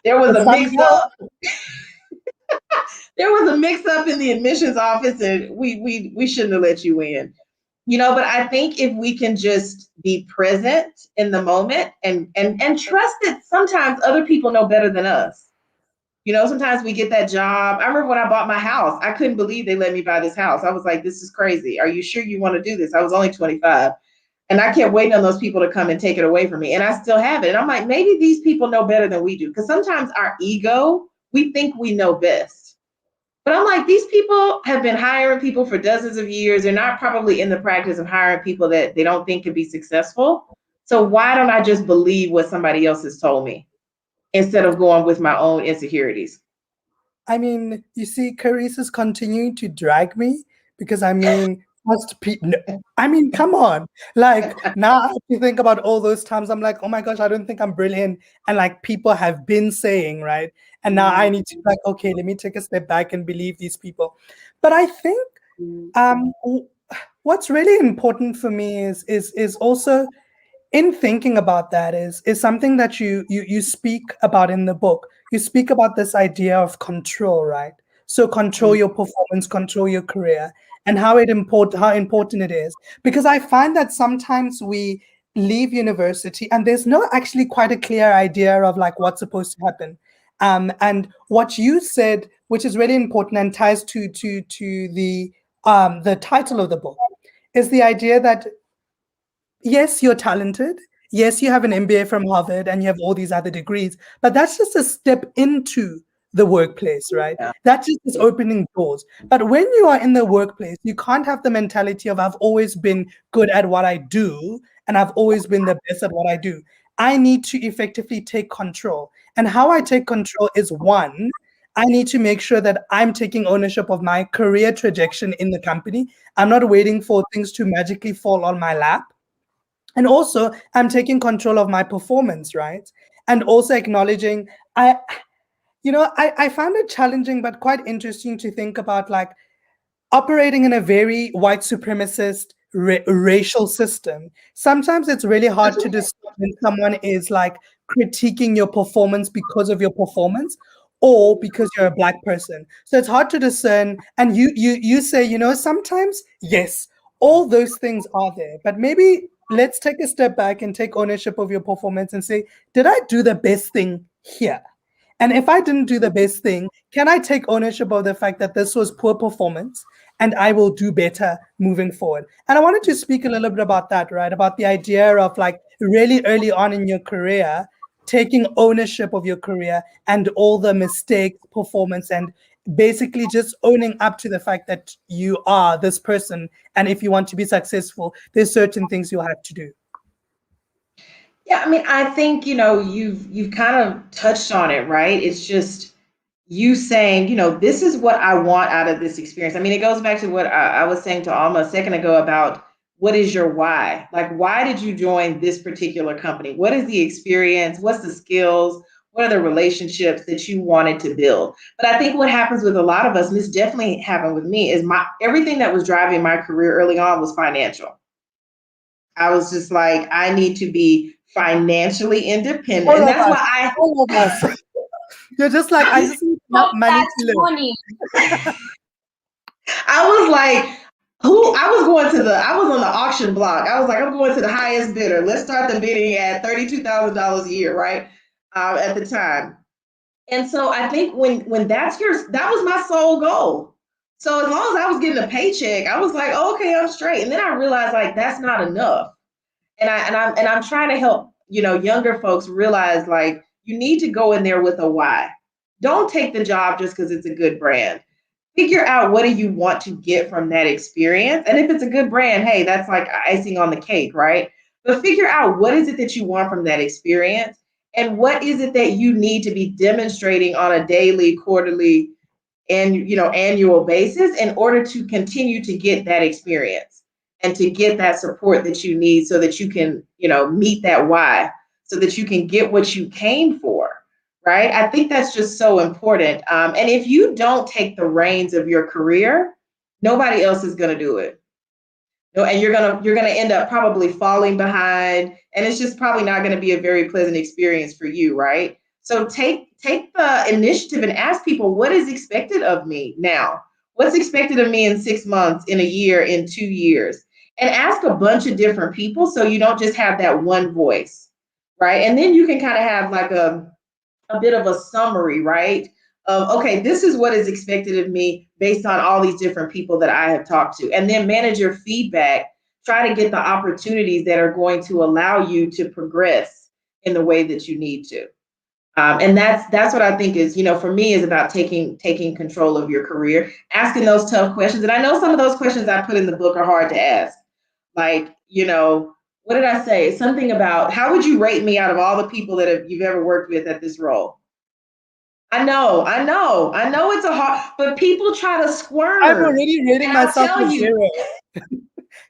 there was The a sun's mix out. up. There was a mix up in the admissions office and we shouldn't have let you in. But I think if we can just be present in the moment and trust that sometimes other people know better than us. Sometimes we get that job. I remember when I bought my house, I couldn't believe they let me buy this house. I was like, this is crazy. Are you sure you want to do this? I was only 25. And I kept waiting on those people to come and take it away from me. And I still have it. And I'm like, maybe these people know better than we do. Because sometimes our ego, we think we know best. But I'm like, these people have been hiring people for dozens of years. They're not probably in the practice of hiring people that they don't think could be successful. So why don't I just believe what somebody else has told me instead of going with my own insecurities? I mean, you see, Carice is continuing to drag me because I mean, first, no, I mean, come on. Like now, I have to think about all those times. I'm like, oh my gosh, I don't think I'm brilliant, and like people have been saying, right? And now I need to like, okay, let me take a step back and believe these people. But I think w- what's really important for me is also in thinking about that is something that you speak about in the book. You speak about this idea of control, right? So control your performance, control your career, and how important it is. Because I find that sometimes we leave university and there's no actually quite a clear idea of like what's supposed to happen. And what you said, which is really important and ties to the title of the book, is the idea that yes, you're talented. Yes, you have an MBA from Harvard and you have all these other degrees, but that's just a step into the workplace, right? Yeah. That just is opening doors. But when you are in the workplace, you can't have the mentality of I've always been good at what I do and I've always been the best at what I do. I need to effectively take control. And how I take control is one, I need to make sure that I'm taking ownership of my career trajectory in the company. I'm not waiting for things to magically fall on my lap, and also I'm taking control of my performance, right? And also acknowledging I found it challenging but quite interesting to think about like operating in a very white supremacist racial system. Sometimes it's really hard to discern when someone is like critiquing your performance because of your performance or because you're a black person. So it's hard to discern. And you say, sometimes yes, all those things are there, but maybe let's take a step back and take ownership of your performance and say, did I do the best thing here? And if I didn't do the best thing, can I take ownership of the fact that this was poor performance and I will do better moving forward? And I wanted to speak a little bit about that, right? About the idea of like really early on in your career, taking ownership of your career and all the mistakes, performance, and basically just owning up to the fact that you are this person. And if you want to be successful, there's certain things you'll have to do. Yeah, I mean, I think, you've kind of touched on it, right? It's just you saying, this is what I want out of this experience. I mean, it goes back to what I was saying to Alma a second ago about what is your why? Like, why did you join this particular company? What is the experience? What's the skills? What are the relationships that you wanted to build? But I think what happens with a lot of us, and this definitely happened with me, is my everything that was driving my career early on was financial. I was just like, I need to be financially independent. And All of that's us, why all of us. You're just like, I just need enough Stop money that to live. 20. I was like, I was on the auction block. I was like, I'm going to the highest bidder. Let's start the bidding at $32,000 a year, right? At the time. And so I think when that was my sole goal. So as long as I was getting a paycheck, I was like, oh, okay, I'm straight. And then I realized like that's not enough. And I'm trying to help, younger folks realize like you need to go in there with a why. Don't take the job just because it's a good brand. Figure out what do you want to get from that experience. And if it's a good brand, hey, that's like icing on the cake, right? But figure out what is it that you want from that experience and what is it that you need to be demonstrating on a daily, quarterly, and annual basis in order to continue to get that experience. and to get that support that you need so that you can, meet that why, so that you can get what you came for, right? I think that's just so important. And if you don't take the reins of your career, nobody else is going to do it. No, and you're gonna end up probably falling behind, and it's just probably not going to be a very pleasant experience for you, right? So take the initiative and ask people what is expected of me now. What's expected of me in 6 months, in a year, in 2 years, and ask a bunch of different people so you don't just have that one voice, right? And then you can kind of have like a bit of a summary, right? Of, okay, this is what is expected of me based on all these different people that I have talked to. And then manage your feedback. Try to get the opportunities that are going to allow you to progress in the way that you need to. And that's what I think is, for me, is about taking control of your career, asking those tough questions. And I know some of those questions I put in the book are hard to ask. Like, what did I say? Something about how would you rate me out of all the people that you've ever worked with at this role? I know it's a hard, but people try to I'm squirm. already rating And I'll myself tell a you, 0.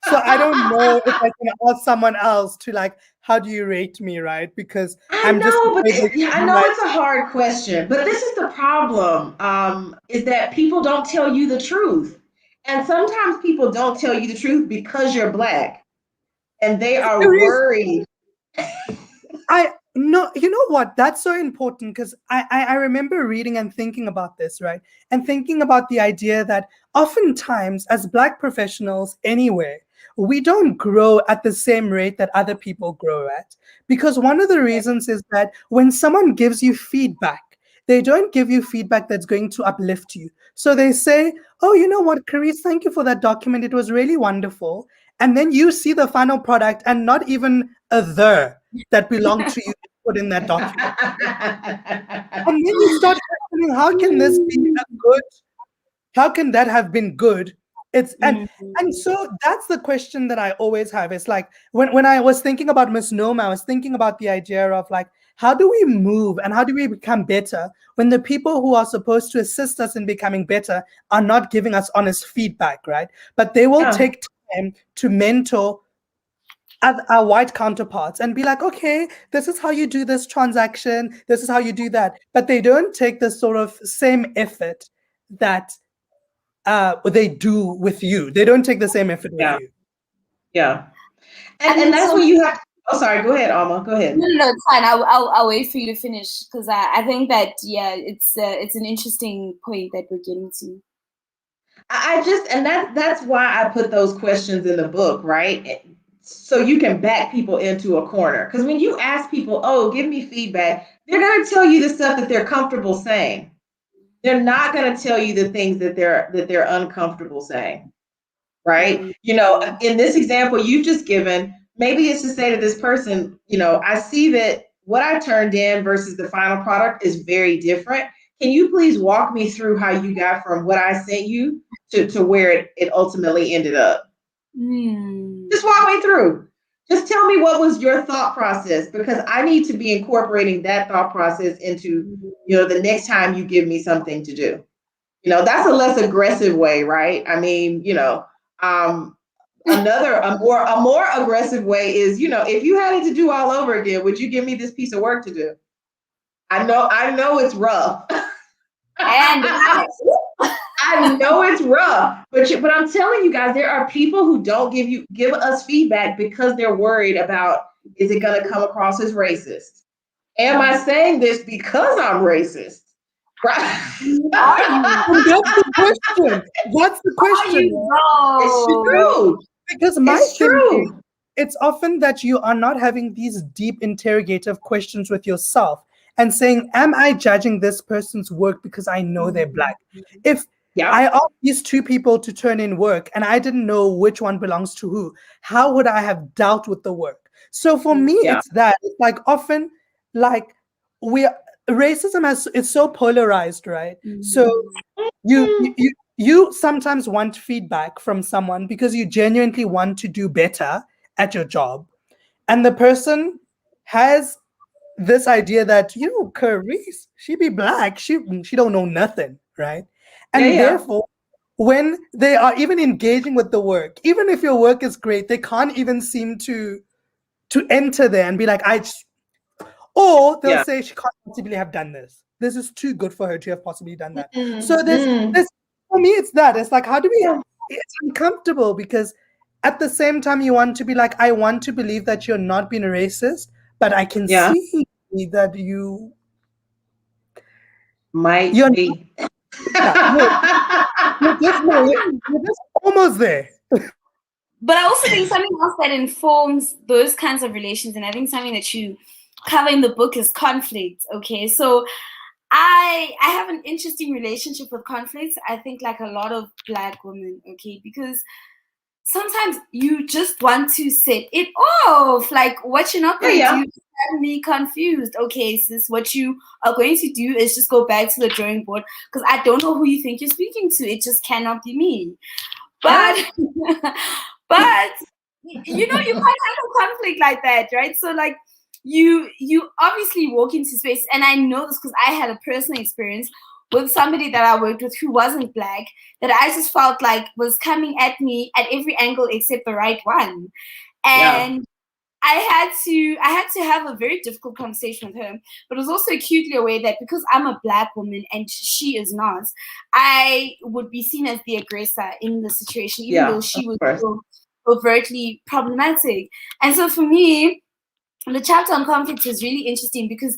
So I don't know if I can ask someone else to like, how do you rate me, right? Because I I'm just know, but able to I be know like, it's a hard question, but this is the problem, is that people don't tell you the truth. And sometimes people don't tell you the truth because you're Black and they are there is worried. I no, you know what? That's so important because I remember reading and thinking about this, right? And thinking about the idea that oftentimes as Black professionals anyway, we don't grow at the same rate that other people grow at. Because one of the reasons is that when someone gives you feedback, they don't give you feedback that's going to uplift you. So they say, oh, you know what, Carice, thank you for that document. It was really wonderful. And then you see the final product and not even a the that belong to you put in that document. And then you start questioning, how can this be a good, how can that have been good? It's and Mhm. so that's the question that I always have. It's like when I was thinking about misnomer, I was thinking about the idea of like, how do we move and how do we become better when the people who are supposed to assist us in becoming better are not giving us honest feedback, right? But they will Yeah, take time to mentor our white counterparts and be like, okay, this is how you do this transaction, this is how you do that. But they don't take the sort of same effort that they do with you. They don't take the same effort with yeah, you. yeah. And And that's so, when you have. Oh, sorry. Go ahead, Alma. Go ahead. no, it's fine. I'll wait for you to finish because I think that yeah, it's an interesting point that we're getting to. I just, and that's why I put those questions in the book, right? So you can back people into a corner. Because when you ask people, "Oh, give me feedback," they're going to tell you the stuff that they're comfortable saying. They're not going to tell you the things that they're uncomfortable saying, right? Mhm. In this example you've just given, maybe it's to say to this person, I see that what I turned in versus the final product is very different. Can you please walk me through how you got from what I sent you to where it ultimately ended up? Hmm. Just walk me through. Just tell me what was your thought process because I need to be incorporating that thought process into, the next time you give me something to do. That's a less aggressive way, right? I mean, um, a more aggressive way is, if you had it to do all over again, would you give me this piece of work to do? I know it's rough. And I know it's rough, but I'm telling you guys, there are people who don't give us feedback because they're worried about, is it going to come across as racist? Am I saying this because I'm racist? Right? are you? And that's the question. That's the Are question, you, right? It's bro? true. Because my It's thing is, true. it's often that you are not having these deep interrogative questions with yourself and saying, am I judging this person's work because I know they're Black? If I Yep. asked these two people to turn in work and I didn't know which one belongs to who, how would I have dealt with the work? So for me, Yeah. it's that. It's like often, like, we racism has it's so polarized, right? So Mm, you sometimes want feedback from someone because you genuinely want to do better at your job, and the person has this idea that Carice, she be Black, she don't know nothing, right? yeah, And yeah. therefore when they are even engaging with the work, even if your work is great, they can't even seem to enter there and be like, or they'll Yeah. say she can't possibly have done this. This is too good for her to have possibly done that. So Mm, mm. this for me, it's that. It's like, how do we? Yeah. It's uncomfortable because at the same time you want to be like, I want to believe that you're not being a racist, but I can Yeah. see that Might you're not. be. Yeah, you're just almost there. But I also think something else that informs those kinds of relations, and I think something that you cover in the book is conflict. Okay, so I have an interesting relationship with conflicts. I think like a lot of Black women, okay, because sometimes you just want to set it off. Like what you're not Yeah, going to do yeah. is have me confused. Okay, sis, what you are going to do is just go back to the drawing board because I don't know who you think you're speaking to. It just cannot be me. Yeah. But but you know you can't handle conflict like that, right? So like you obviously walk into space, and I know this because I had a personal experience with somebody that I worked with who wasn't Black, that I just felt like was coming at me at every angle except the right one. Yeah. And I had to have a very difficult conversation with her, but I was also acutely aware that because I'm a Black woman and she is not, I would be seen as the aggressor in the situation, even though Yeah. Of she was course. so overtly problematic. And so for me, the chapter on conflict was really interesting because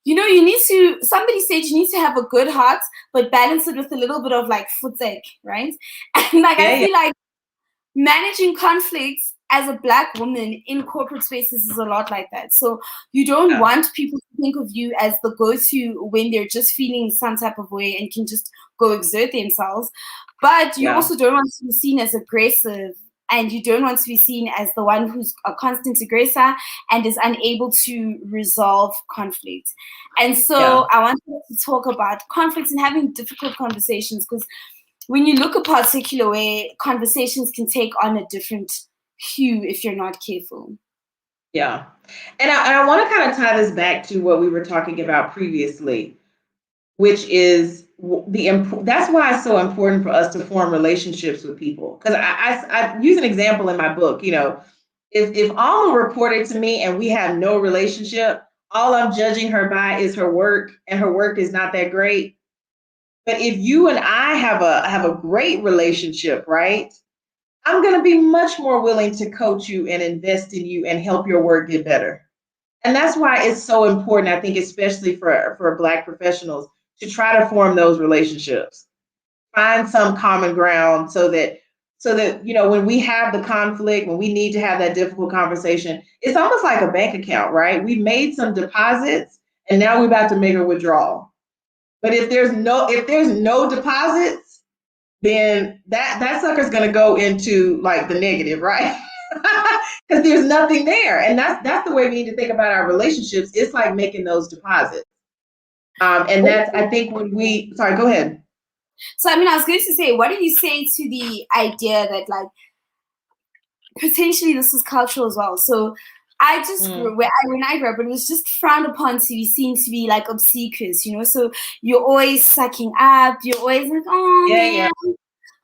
you need to, somebody said you need to have a good heart, but balance it with a little bit of like footsake, right? And like Yeah. I Yeah. feel like managing conflicts as a Black woman in corporate spaces is a lot like that. So you don't Yeah. want people to think of you as the go-to when they're just feeling some type of way and can just go exert themselves. But you Yeah. also don't want to be seen as aggressive, and you don't want to be seen as the one who's a constant aggressor and is unable to resolve conflict. And Yeah. so I wanted to talk about conflicts and having difficult conversations, because when you look a particular way, conversations can take on a different hue if you're not careful. Yeah. And I want to kind of tie this back to what we were talking about previously, which is that's why it's so important for us to form relationships with people. Because I use an example in my book. If Alma reported to me and we have no relationship, all I'm judging her by is her work, and her work is not that great. But if you and I have a great relationship, right? I'm going to be much more willing to coach you and invest in you and help your work get better. And that's why it's so important, I think, especially for Black professionals, to try to form those relationships, find some common ground so that when we have the conflict, when we need to have that difficult conversation, it's almost like a bank account, right? We made some deposits and now we're about to make a withdrawal. But if there's no deposits, then that sucker's going to go into like the negative, right? Because there's nothing there, and that's the way we need to think about our relationships. It's like making those deposits, and that's, I think, when we. Sorry, go ahead. So, I mean, I was going to say, what do you say to the idea that, like, potentially this is cultural as well? So, I just Mm. grew when I grew up, it was just frowned upon to be seen to be like obsequious, So you're always sucking up. You're always like, oh Yeah, yeah. man,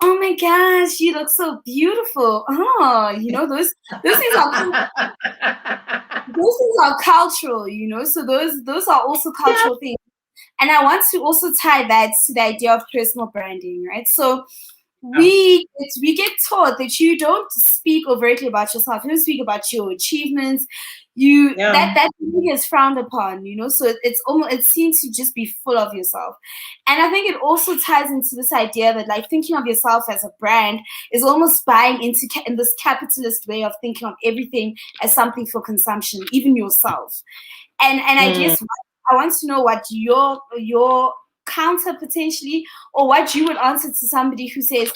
oh my gosh, you look so beautiful. Oh, those things are cultural, So those are also Yeah, cultural things. And I want to also tie that to the idea of personal branding, right? So we get taught that you don't speak overtly about yourself. You don't speak about your achievements. You yeah, that really is frowned upon, So it's almost, it seems to just be full of yourself. And I think it also ties into this idea that like thinking of yourself as a brand is almost buying into in this capitalist way of thinking of everything as something for consumption, even yourself. And I mm, guess I want to know what your counter potentially, or what you would answer to somebody who says,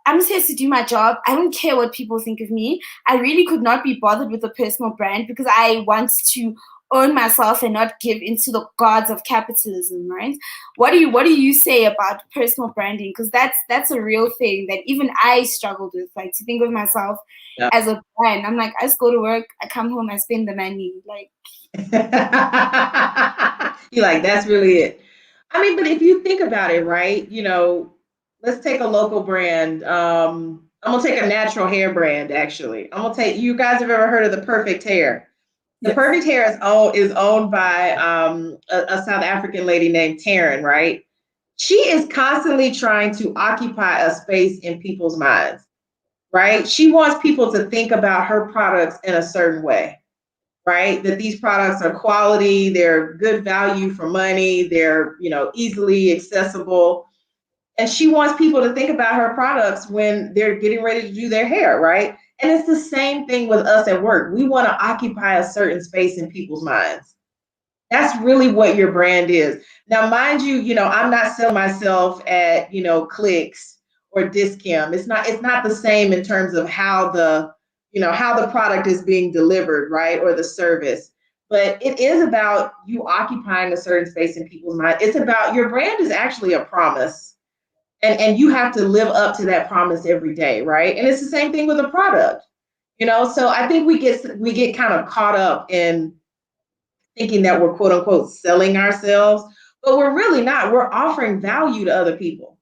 I'm just here to do my job. I don't care what people think of me. I really could not be bothered with a personal brand because I want to own myself and not give into the gods of capitalism, right? What do you say about personal branding? Because that's a real thing that even I struggled with, like to think of myself yeah. as a brand. I'm like, I just go to work, I come home, I spend the money. Like, You're like, that's really it. I mean, but if you think about it, right? let's take a local brand. I'm gonna take a natural hair brand. Actually, I'm gonna take. You guys have ever heard of the Perfect Hair? The Yes. Perfect Hair is owned by a South African lady named Taryn, right? She is constantly trying to occupy a space in people's minds, right? She wants people to think about her products in a certain way, right? That these products are quality, they're good value for money, they're, easily accessible. And she wants people to think about her products when they're getting ready to do their hair, right? And it's the same thing with us at work. We want to occupy a certain space in people's minds. That's really what your brand is. Now, mind you, I'm not selling myself at, clicks or discount. It's not the same in terms of how the product is being delivered, right? Or the service. But it is about you occupying a certain space in people's mind. It's about your brand is actually a promise. And you have to live up to that promise every day, right? And it's the same thing with a product. So I think we get kind of caught up in thinking that we're quote unquote selling ourselves, but we're really not. We're offering value to other people.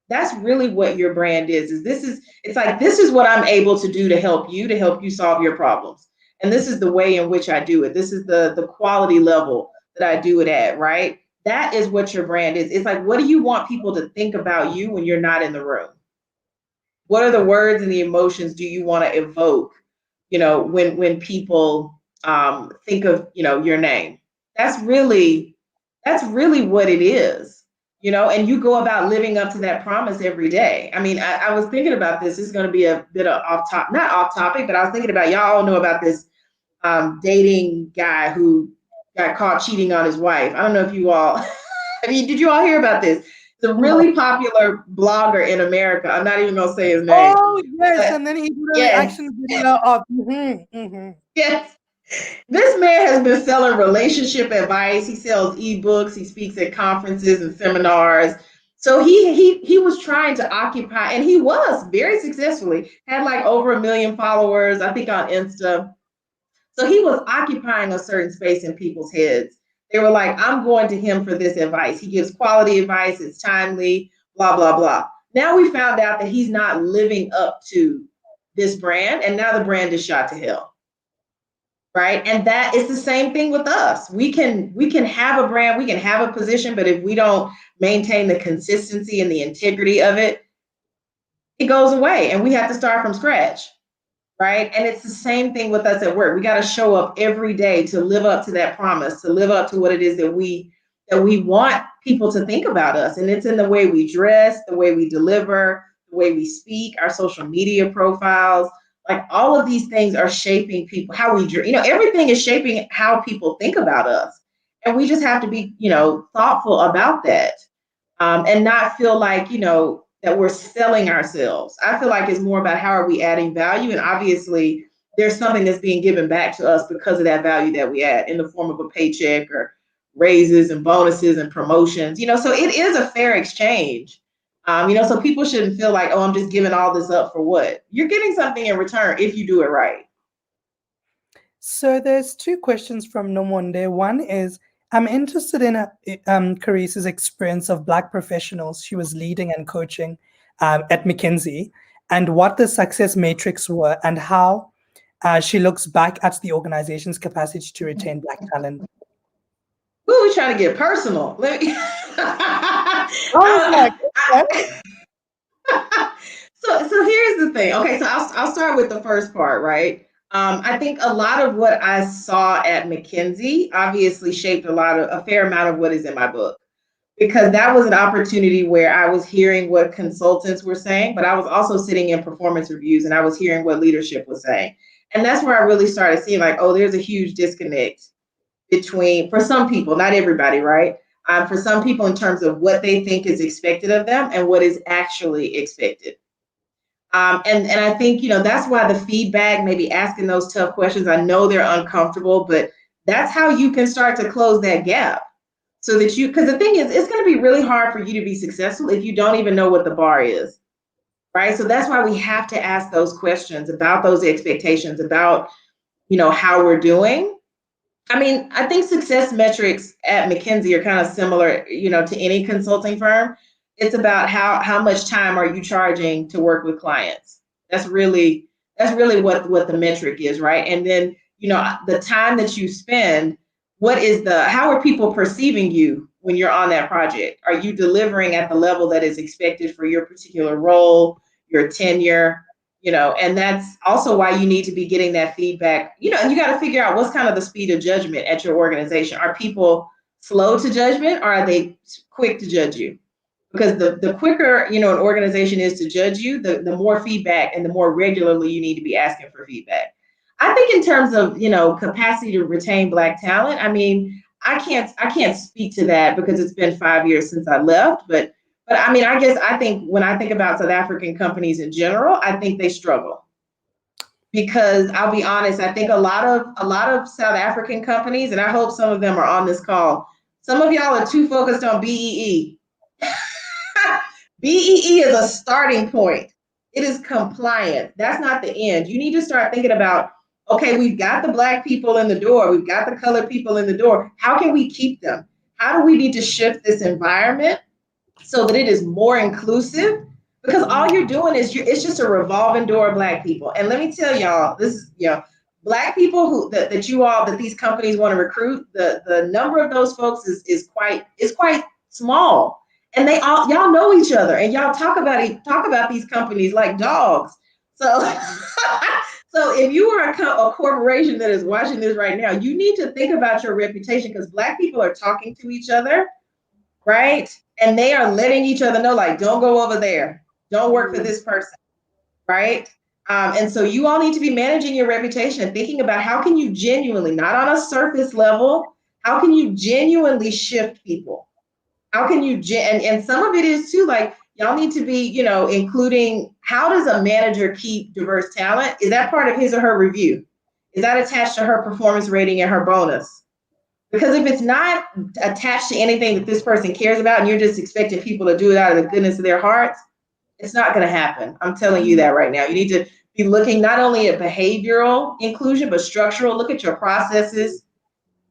That's really what your brand is it's like this is what I'm able to help you solve your problems. And this is the way in which I do it. This is the quality level that I do it at, right? That is what your brand is. It's like, what do you want people to think about you when you're not in the room? What are the words and the emotions do you want to evoke, when people think of, your name? That's really what it is, and you go about living up to that promise every day. I mean, I was thinking about this. This is going to be a bit of not off topic, but I was thinking about, y'all all know about this dating guy who got caught cheating on his wife. I don't know if you all, I mean, did you all hear about this? It's a No. really popular blogger in America. I'm not even going to say his name, Oh yes, but and then he did a yes, reaction video of yes. This man has been selling relationship advice. He sells ebooks. He speaks at conferences and seminars. So he was trying to occupy, and he was very successfully. Had like over 1 million followers, I think, on Insta. So he was occupying a certain space in people's heads. They were like, I'm going to him for this advice. He gives quality advice. It's timely. Blah blah blah. Now we found out that he's not living up to this brand, and now the brand is shot to hell, right? And that is the same thing with us. We can have a brand, we can have a position, but if we don't maintain the consistency and the integrity of it, it goes away and we have to start from scratch, right? And it's the same thing with us at work. We got to show up every day to live up to that promise, to live up to what it is that we want people to think about us. And it's in the way we dress, the way we deliver, the way we speak, our social media profiles. Like all of these things are shaping people, how we dress. Everything is shaping how people think about us. And we just have to be, thoughtful about that, and not feel like, that we're selling ourselves. I feel like it's more about how are we adding value. And obviously, there's something that's being given back to us because of that value that we add in the form of a paycheck or raises and bonuses and promotions. So it is a fair exchange. So people shouldn't feel like, oh, I'm just giving all this up for what? You're getting something in return if you do it right. So there's two questions from Nomonde. One is, I'm interested in Carice's experience of Black professionals she was leading and coaching at McKinsey, and what the success matrix were, and how she looks back at the organization's capacity to retain Black talent. Ooh, we're trying to get personal. Let me. I was like, okay. So here's the thing. Okay, so I'll start with the first part, right? I think a lot of what I saw at McKinsey obviously shaped a fair amount of what is in my book, because that was an opportunity where I was hearing what consultants were saying, but I was also sitting in performance reviews and I was hearing what leadership was saying. And that's where I really started seeing like, oh, there's a huge disconnect between, for some people, not everybody, right? For some people, in terms of what they think is expected of them and what is actually expected. And I think, that's why the feedback, maybe asking those tough questions, I know they're uncomfortable, but that's how you can start to close that gap. So that because the thing is, it's going to be really hard for you to be successful if you don't even know what the bar is, right? So that's why we have to ask those questions about those expectations, about, how we're doing. I mean, I think success metrics at McKinsey are kind of similar, to any consulting firm. It's about how much time are you charging to work with clients. That's really what the metric is, right? And then, the time that you spend, how are people perceiving you when you're on that project? Are you delivering at the level that is expected for your particular role, your tenure? And that's also why you need to be getting that feedback. And you got to figure out what's kind of the speed of judgment at your organization. Are people slow to judgment, or are they quick to judge you? Because the quicker an organization is to judge you, the more feedback and the more regularly you need to be asking for feedback. I think in terms of capacity to retain Black talent, I mean, I can't speak to that because it's been 5 years since I left, but I mean, I think when I think about South African companies in general, I think they struggle. Because I'll be honest, I think a lot of South African companies, and I hope some of them are on this call, some of y'all are too focused on BEE. BEE is a starting point. It is compliant. That's not the end. You need to start thinking about, okay, we've got the Black people in the door, we've got the colored people in the door. How can we keep them? How do we need to shift this environment so that it is more inclusive? Because all you're doing is it's just a revolving door of Black people. And let me tell y'all, this is, Black people that these companies want to recruit, the number of those folks is quite small. And y'all know each other, and y'all talk about these companies like dogs. So so if you are a corporation that is watching this right now, you need to think about your reputation, because Black people are talking to each other, right? And they are letting each other know, like, don't go over there. Don't work for this person, right? And so you all need to be managing your reputation and thinking about how can you genuinely, not on a surface level, how can you genuinely shift people? How can you, and some of it is too, like, y'all need to be, including, how does a manager keep diverse talent? Is that part of his or her review? Is that attached to her performance rating and her bonus? Because if it's not attached to anything that this person cares about and you're just expecting people to do it out of the goodness of their hearts, it's not going to happen. I'm telling you that right now. You need to be looking not only at behavioral inclusion, but structural. Look at your processes,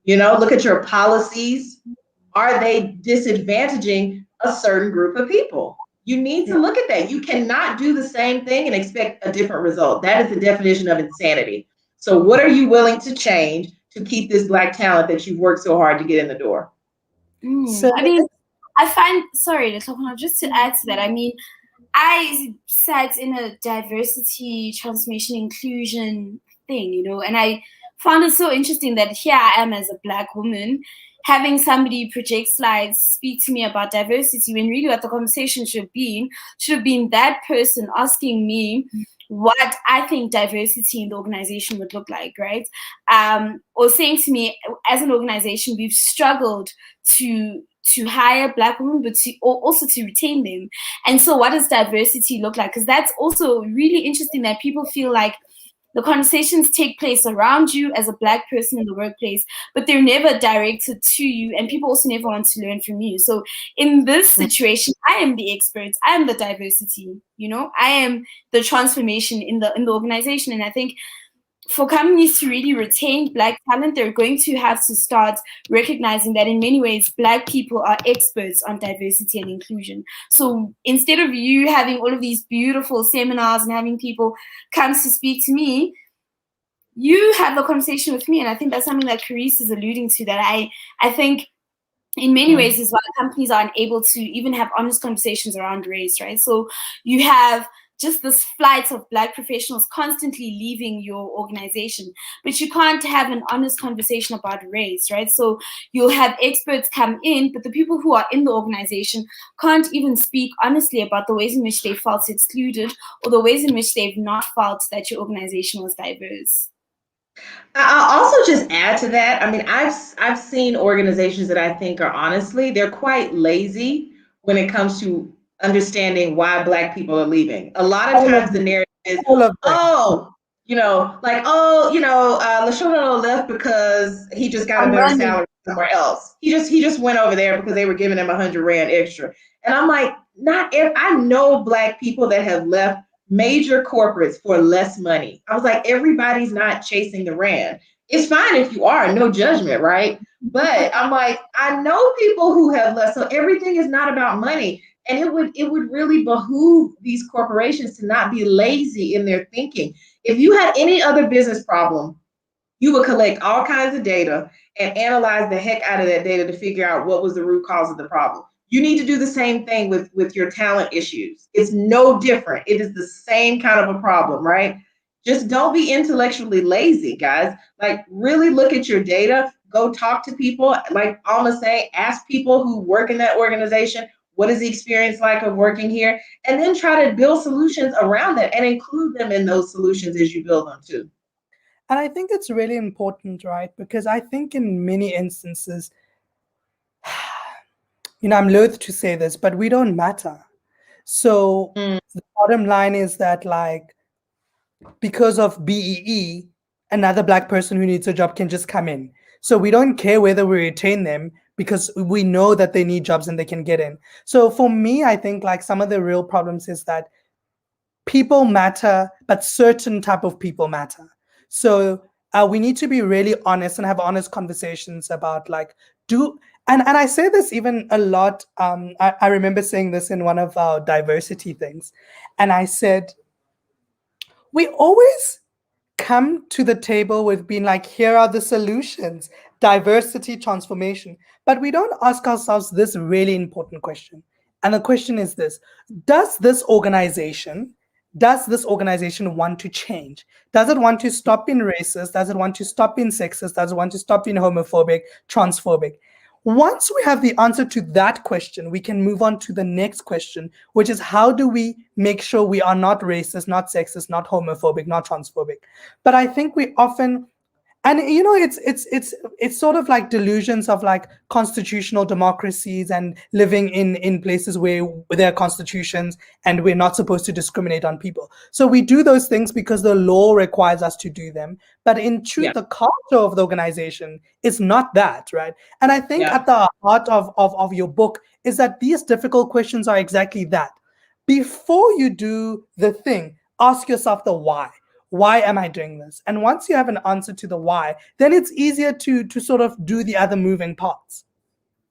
look at your policies. Are they disadvantaging a certain group of people? You need to look at that. You cannot do the same thing and expect a different result. That is the definition of insanity. So what are you willing to change to keep this Black talent that you've worked so hard to get in the door? So I mean, I find, sorry, just to add to that, I mean, I sat in a diversity, transformation, inclusion thing, and I found it so interesting that here I am as a Black woman having somebody project slides, speak to me about diversity, when really what the conversation should have been that person asking me what I think diversity in the organization would look like, right? Or saying to me, as an organization, we've struggled to hire Black women, but also to retain them. And so what does diversity look like? Because that's also really interesting, that people feel like the conversations take place around you as a Black person in the workplace, but they're never directed to you, and people also never want to learn from you. So in this situation, I am the expert. I am the diversity. I am the transformation in the organization. And I think for companies to really retain Black talent, they're going to have to start recognizing that in many ways, Black people are experts on diversity and inclusion. So instead of you having all of these beautiful seminars and having people come to speak to me, you have the conversation with me. And I think that's something that Carice is alluding to, that I think in many ways is why companies are unable to even have honest conversations around race, right? So you have just this flight of Black professionals constantly leaving your organization, but you can't have an honest conversation about race, right? So you'll have experts come in, but the people who are in the organization can't even speak honestly about the ways in which they felt excluded, or the ways in which they've not felt that your organization was diverse. I'll also just add to that. I mean, I've seen organizations that I think are, honestly, they're quite lazy when it comes to understanding why Black people are leaving. A lot of times the narrative is, oh, Lashona left because he just got a better salary somewhere else. He just went over there because they were giving him 100 Rand extra. And I'm like, I know Black people that have left major corporates for less money. I was like, everybody's not chasing the Rand. It's fine if you are, no judgment, right? But I'm like, I know people who have less, so everything is not about money. And it would really behoove these corporations to not be lazy in their thinking. If you had any other business problem, you would collect all kinds of data and analyze the heck out of that data to figure out what was the root cause of the problem. You need to do the same thing with your talent issues. It's no different. It is the same kind of a problem, right? Just don't be intellectually lazy, guys. Like, really look at your data. Go talk to people. Like Alma say, ask people who work in that organization, what is the experience like of working here? And then try to build solutions around that and include them in those solutions as you build them too. And I think it's really important, right? Because I think in many instances, I'm loath to say this, but we don't matter. So Mm, the bottom line is that, like, because of BEE, another Black person who needs a job can just come in. So we don't care whether we retain them because we know that they need jobs and they can get in. So for me, I think like some of the real problems is that people matter, but certain type of people matter. So we need to be really honest and have honest conversations about like do and I say this even a lot. I remember saying this in one of our diversity things, and I said we always come to the table with being like, here are the solutions, diversity, transformation. But we don't ask ourselves this really important question. And the question is this: does this organization want to change? Does it want to stop being racist? Does it want to stop being sexist? Does it want to stop being homophobic, transphobic? Once we have the answer to that question, we can move on to the next question, which is how do we make sure we are not racist, not sexist, not homophobic, not transphobic? But I think we often, and it's sort of like delusions of like constitutional democracies and living in places where there are constitutions and we're not supposed to discriminate on people. So we do those things because the law requires us to do them, but in truth yeah, the culture of the organization is not that, right? And I think yeah, at the heart of your book is that these difficult questions are exactly that. Before you do the thing, ask yourself the why am I doing this? And once you have an answer to the why, then it's easier to sort of do the other moving parts.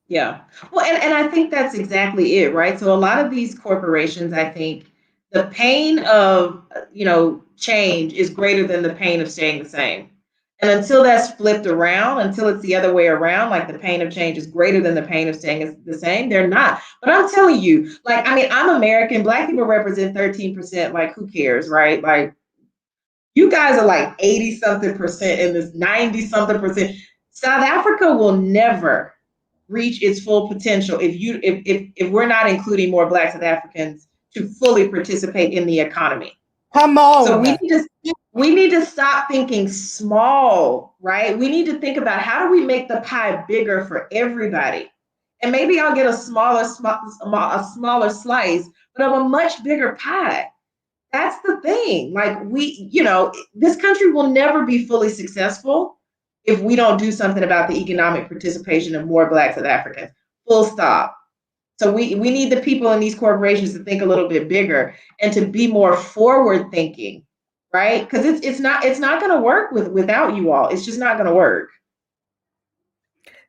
yeah. Well, and I think that's exactly it, right? So a lot of these corporations, I think the pain of, change is greater than the pain of staying the same. And until that's flipped around, until it's the other way around, like the pain of change is greater than the pain of staying the same, they're not. But I'm telling you, like, I mean, I'm American. Black people represent 13%. Like, who cares, right? Like, you guys are like 80 something percent in this 90 something percent. South Africa will never reach its full potential if we're not including more Black South Africans to fully participate in the economy. Come So on. we need to stop thinking small, right? We need to think about how do we make the pie bigger for everybody. And maybe I'll get a smaller slice, but of a much bigger pie. That's the thing. Like, this country will never be fully successful if we don't do something about the economic participation of more Black South Africans. Full stop. So we need the people in these corporations to think a little bit bigger and to be more forward thinking, right? Because it's not going to work without you all. It's just not going to work.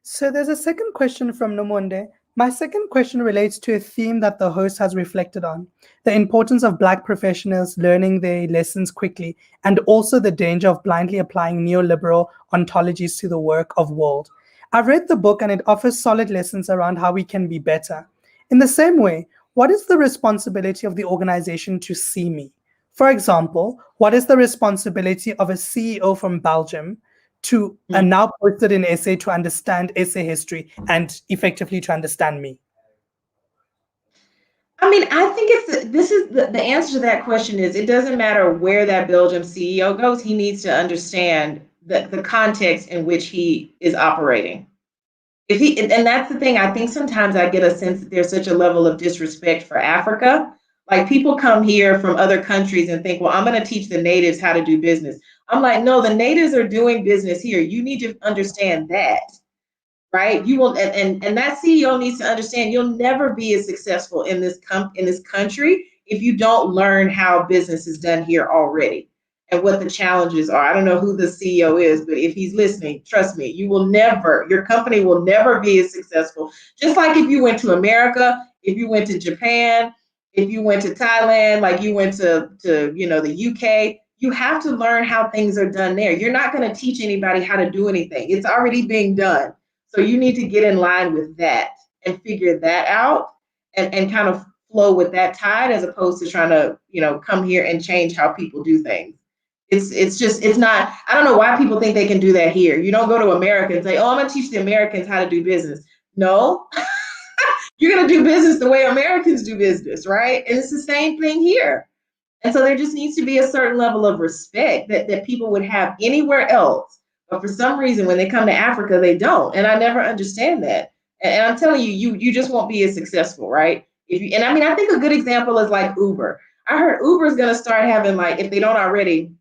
So there's a second question from Nomonde. My second question relates to a theme that the host has reflected on: the importance of Black professionals learning their lessons quickly, and also the danger of blindly applying neoliberal ontologies to the work of world. I've read the book and it offers solid lessons around how we can be better. In the same way, what is the responsibility of the organization to see me? For example, what is the responsibility of a CEO from Belgium to now posted in essay to understand essay history and effectively to understand me? I mean, I think this is the answer to that question is it doesn't matter where that Belgium CEO goes, he needs to understand the context in which he is operating. And that's the thing, I think sometimes I get a sense that there's such a level of disrespect for Africa. Like, people come here from other countries and think, well, I'm going to teach the natives how to do business. I'm like, no, the natives are doing business here. You need to understand that, right? You will, and that CEO needs to understand you'll never be as successful in this country if you don't learn how business is done here already and what the challenges are. I don't know who the CEO is, but if he's listening, trust me, your company will never be as successful. Just like if you went to America if you went to Japan, if you went to Thailand, like you went to the UK, you have to learn how things are done there. You're not going to teach anybody how to do anything. It's already being done. So you need to get in line with that and figure that out and kind of flow with that tide as opposed to trying to, come here and change how people do things. It's not, I don't know why people think they can do that here. You don't go to America and say, oh, I'm gonna teach the Americans how to do business. No, you're gonna do business the way Americans do business, right? And it's the same thing here. And so there just needs to be a certain level of respect that people would have anywhere else. But for some reason, when they come to Africa, they don't. And I never understand that. And I'm telling you, you just won't be as successful, right? And I mean, I think a good example is like Uber. I heard Uber is going to start having, like, if they don't already,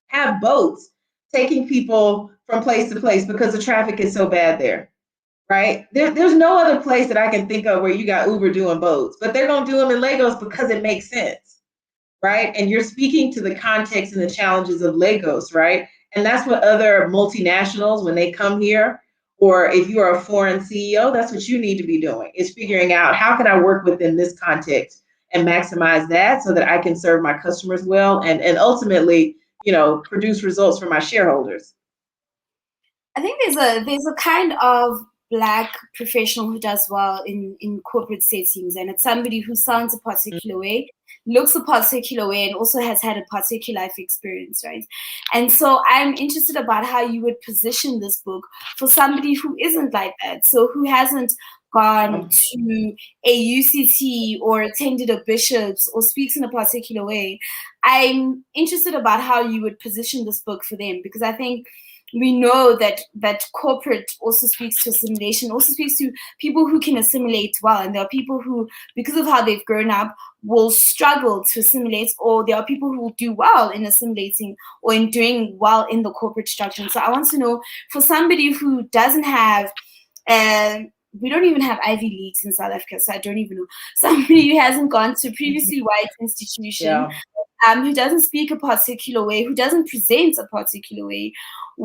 have boats taking people from place to place because the traffic is so bad there, right? There's no other place that I can think of where you got Uber doing boats, but they're going to do them in Lagos because it makes sense, right? And you're speaking to the context and the challenges of Lagos, right? And that's what other multinationals, when they come here, or if you are a foreign CEO, that's what you need to be doing, is figuring out how can I work within this context and maximize that so that I can serve my customers well and ultimately, produce results for my shareholders. I think there's a kind of black professional who does well in corporate settings, and it's somebody who sounds a particular way, looks a particular way, and also has had a particular life experience, right? And so I'm interested about how you would position this book for somebody who isn't like that, so who hasn't gone to a UCT or attended a bishop's or speaks in a particular way. I'm interested about how you would position this book for them, because I think we know that corporate also speaks to assimilation, also speaks to people who can assimilate well. And there are people who, because of how they've grown up, will struggle to assimilate, or there are people who will do well in assimilating or in doing well in the corporate structure. And so I want to know, for somebody who doesn't have, we don't even have Ivy Leagues in South Africa, so I don't even know, somebody who hasn't gone to a previously white institution, Yeah. Who doesn't speak a particular way, who doesn't present a particular way,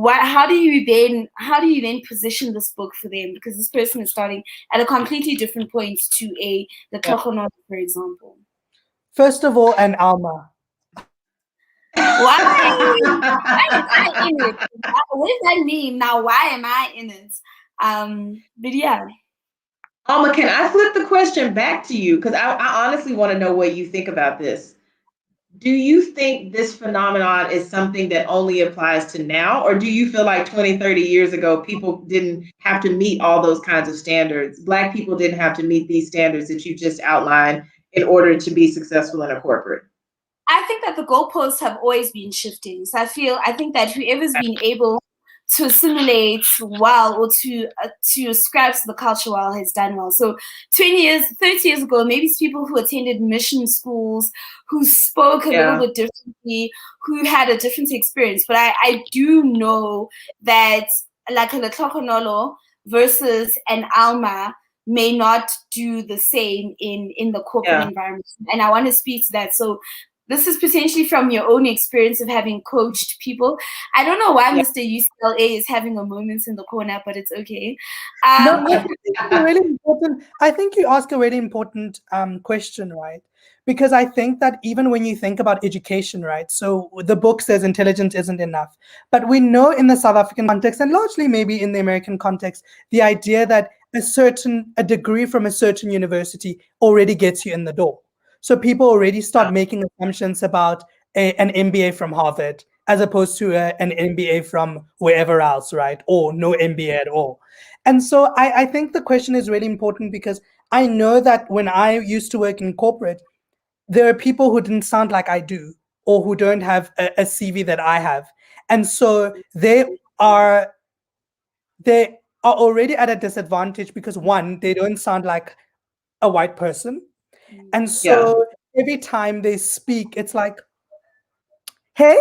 how do you then position this book for them? Because this person is starting at a completely different point to the Tokono, for example. First of all, an Alma. Why? Why am I in it? What does that mean? Now, why am I in it? But yeah. Alma, can I flip the question back to you? Because I honestly want to know what you think about this. Do you think this phenomenon is something that only applies to now? Or do you feel like 20, 30 years ago, people didn't have to meet all those kinds of standards? Black people didn't have to meet these standards that you just outlined in order to be successful in a corporate? I think that the goalposts have always been shifting. So I think that whoever's been able to assimilate well, or to ascribe to the culture well, has done well. So 20 years, 30 years ago, maybe it's people who attended mission schools, who spoke a little bit differently, who had a different experience. But I do know that, like a Letlokonolo versus an Alma may not do the same in the corporate environment. And I want to speak to that. So this is potentially from your own experience of having coached people. I don't know why Mr. UCLA is having a moment in the corner, but it's okay. No, really important. I think you ask a really important question, right? Because I think that even when you think about education, right? So the book says intelligence isn't enough. But we know in the South African context, and largely maybe in the American context, the idea that a degree from a certain university already gets you in the door. So people already start making assumptions about an MBA from Harvard as opposed to an MBA from wherever else, right? Or no MBA at all. And so I think the question is really important, because I know that when I used to work in corporate, there are people who didn't sound like I do, or who don't have a CV that I have. And so are they are already at a disadvantage because, one, they don't sound like a white person. And so every time they speak, it's like, hey,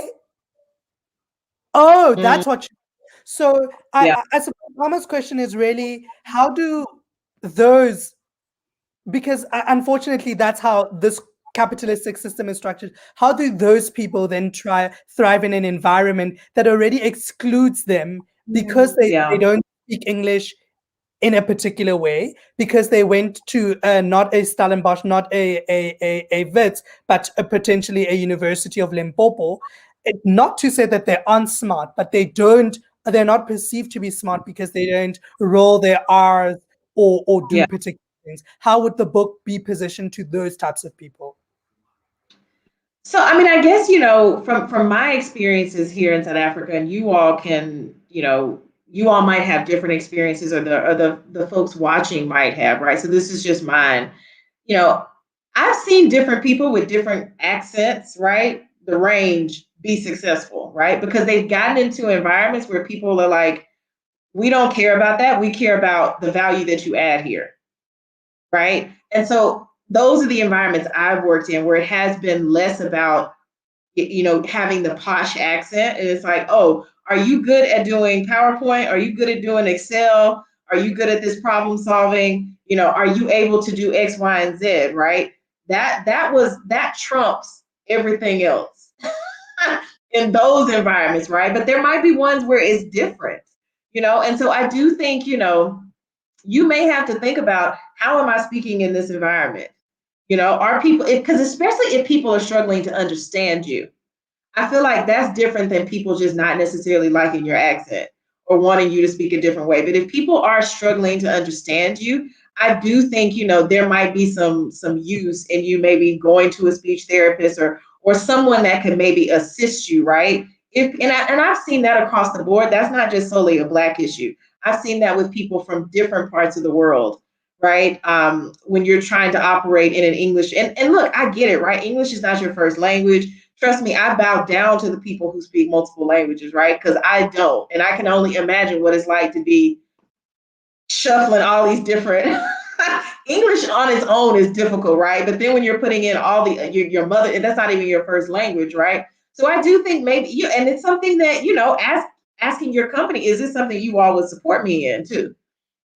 oh, that's what you. So I suppose Mama's question is really, how do those, because unfortunately that's how this capitalistic system is structured, how do those people then thrive in an environment that already excludes them because they don't speak English in a particular way because they went to not a Stellenbosch, not a Wits, but potentially a University of Limpopo. Not to say that they aren't smart, but they're not perceived to be smart because they don't roll their R's or do Yeah. particular things. How would the book be positioned to those types of people? So, I mean, I guess, from my experiences here in South Africa, and you all can, you all might have different experiences, or the folks watching might have, right? So this is just mine. You know, I've seen different people with different accents, right? The range be successful, right? Because they've gotten into environments where people are like, we don't care about that. We care about the value that you add here, right? And so those are the environments I've worked in where it has been less about, having the posh accent. And it's like, oh, are you good at doing PowerPoint? Are you good at doing Excel? Are you good at this problem solving? Are you able to do X, Y, and Z, right? That trumps everything else in those environments, right? But there might be ones where it's different, and so I do think, you may have to think about, how am I speaking in this environment? Are people, because especially if people are struggling to understand you, I feel like that's different than people just not necessarily liking your accent or wanting you to speak a different way. But if people are struggling to understand you, I do think, there might be some use in you maybe going to a speech therapist, or someone that could maybe assist you, right? And I've seen that across the board. That's not just solely a Black issue. I've seen that with people from different parts of the world, right? When you're trying to operate in an English, and look, I get it, right? English is not your first language. Trust me, I bow down to the people who speak multiple languages, right? Because I don't. And I can only imagine what it's like to be shuffling all these different English on its own is difficult, right? But then when you're putting in all the your mother, and that's not even your first language, right? So I do think maybe you, and it's something that, asking your company, is this something you all would support me in too?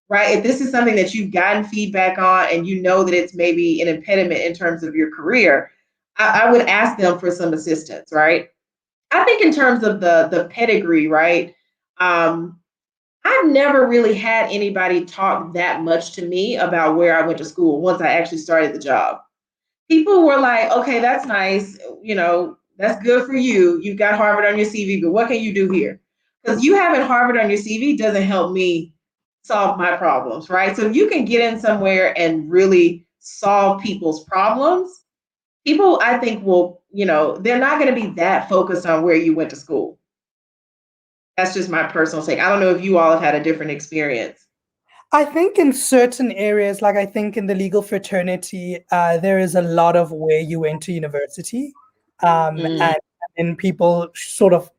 Right? If this is something that you've gotten feedback on and you know that it's maybe an impediment in terms of your career, I would ask them for some assistance, right? I think in terms of the pedigree, right? Um, I've never really had anybody talk that much to me about where I went to school once I actually started the job. People were like, okay, that's nice, that's good for you. You've got Harvard on your CV, but what can you do here? Because you having Harvard on your CV doesn't help me solve my problems, right? So if you can get in somewhere and really solve people's problems, people, I think, will, they're not going to be that focused on where you went to school. That's just my personal take. I don't know if you all have had a different experience. I think in certain areas, like I think in the legal fraternity, there is a lot of where you went to university, Mm. and people sort of,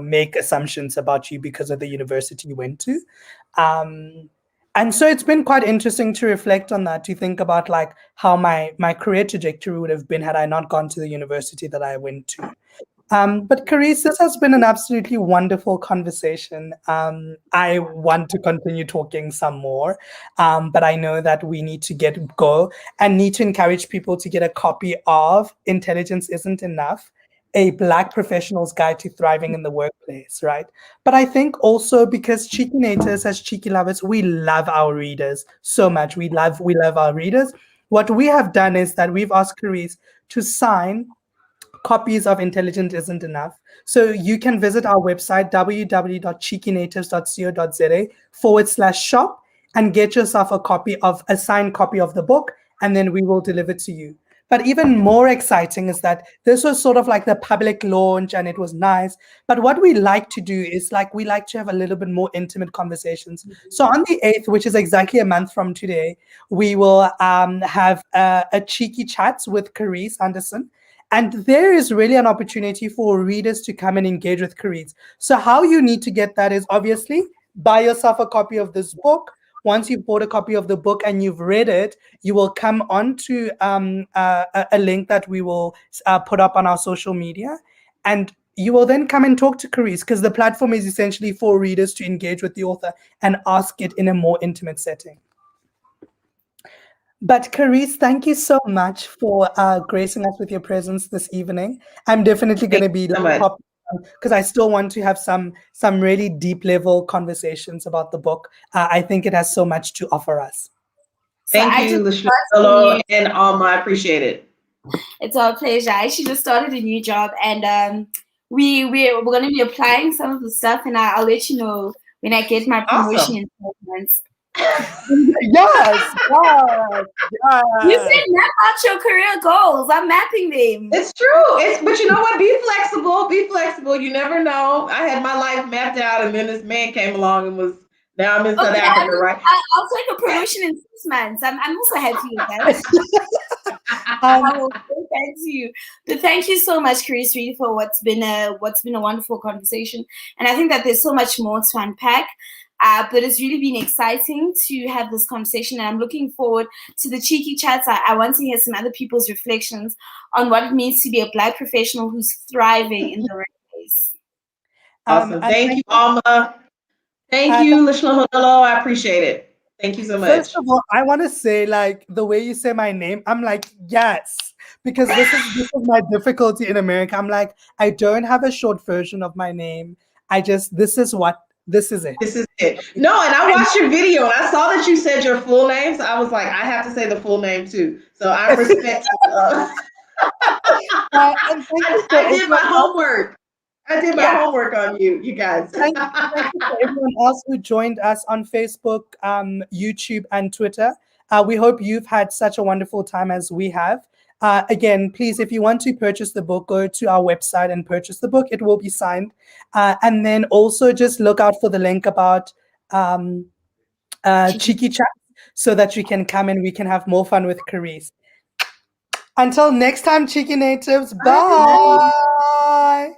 make assumptions about you because of the university you went to. Um, and so it's been quite interesting to reflect on that, to think about like how my career trajectory would have been had I not gone to the university that I went to. But Carice, this has been an absolutely wonderful conversation. I want to continue talking some more, but I know that we need to go and need to encourage people to get a copy of Intelligence Isn't Enough, a Black professional's guide to thriving in the workplace, right? But I think also because Cheeky Nators, as Cheeky Lovers, we love our readers so much. We love our readers. What we have done is that we've asked Carice to sign copies of Intelligent Isn't Enough. So you can visit our website, www.cheekynatives.co.za /shop, and get yourself a signed copy of the book, and then we will deliver to you. But even more exciting is that this was sort of like the public launch and it was nice. But what we like to do is we like to have a little bit more intimate conversations. So on the 8th, which is exactly a month from today, we will have a cheeky chat with Carice Anderson. And there is really an opportunity for readers to come and engage with Carice. So how you need to get that is obviously buy yourself a copy of this book. Once you've bought a copy of the book and you've read it, you will come on to a link that we will put up on our social media. And you will then come and talk to Carice, because the platform is essentially for readers to engage with the author and ask it in a more intimate setting. But Carice, thank you so much for gracing us with your presence this evening. I'm definitely going Thank to you be so much. because I still want to have some really deep level conversations about the book. I think it has so much to offer us. So Thank I you, just started a Lashlo new. and Alma. I appreciate it. It's our pleasure. I actually just started a new job, and we're going to be applying some of the stuff, and I'll let you know when I get my promotion Awesome. in 12 months. Yes, yes, You yes. said map out your career goals. I'm mapping them. It's true. But you know what? Be flexible. Be flexible. You never know. I had my life mapped out, and then this man came along and was now I'm in South Okay, I Africa, mean, right? I'll take a promotion in 6 months. I'm also happy with that. Um, I will say that to you. But thank you so much, Carice, really, for what's been a wonderful conversation. And I think that there's so much more to unpack. But it's really been exciting to have this conversation, and I'm looking forward to the cheeky chats. I want to hear some other people's reflections on what it means to be a Black professional who's thriving in the workplace. Awesome. and Thank thank you, Alma. Thank you. you, Lashlo. I appreciate it. Thank you so First much. of all, I want to say, like, the way you say my name, I'm like, yes, because this is my difficulty in America. I'm like, I don't have a short version of my name. This is it. This is it. No, and I watched your video and I saw that you said your full name. So I was like, I have to say the full name too. So I respect And thank you for I did my everyone else. homework. I did my Yeah. homework on you, you guys. Thank you for everyone else who joined us on Facebook, YouTube, and Twitter. We hope you've had such a wonderful time as we have. Again, please, if you want to purchase the book, go to our website and purchase the book. It will be signed. And then also just look out for the link about Cheeky Chat so that you can come and we can have more fun with Carice. Until next time, Cheeky Natives, Bye. bye.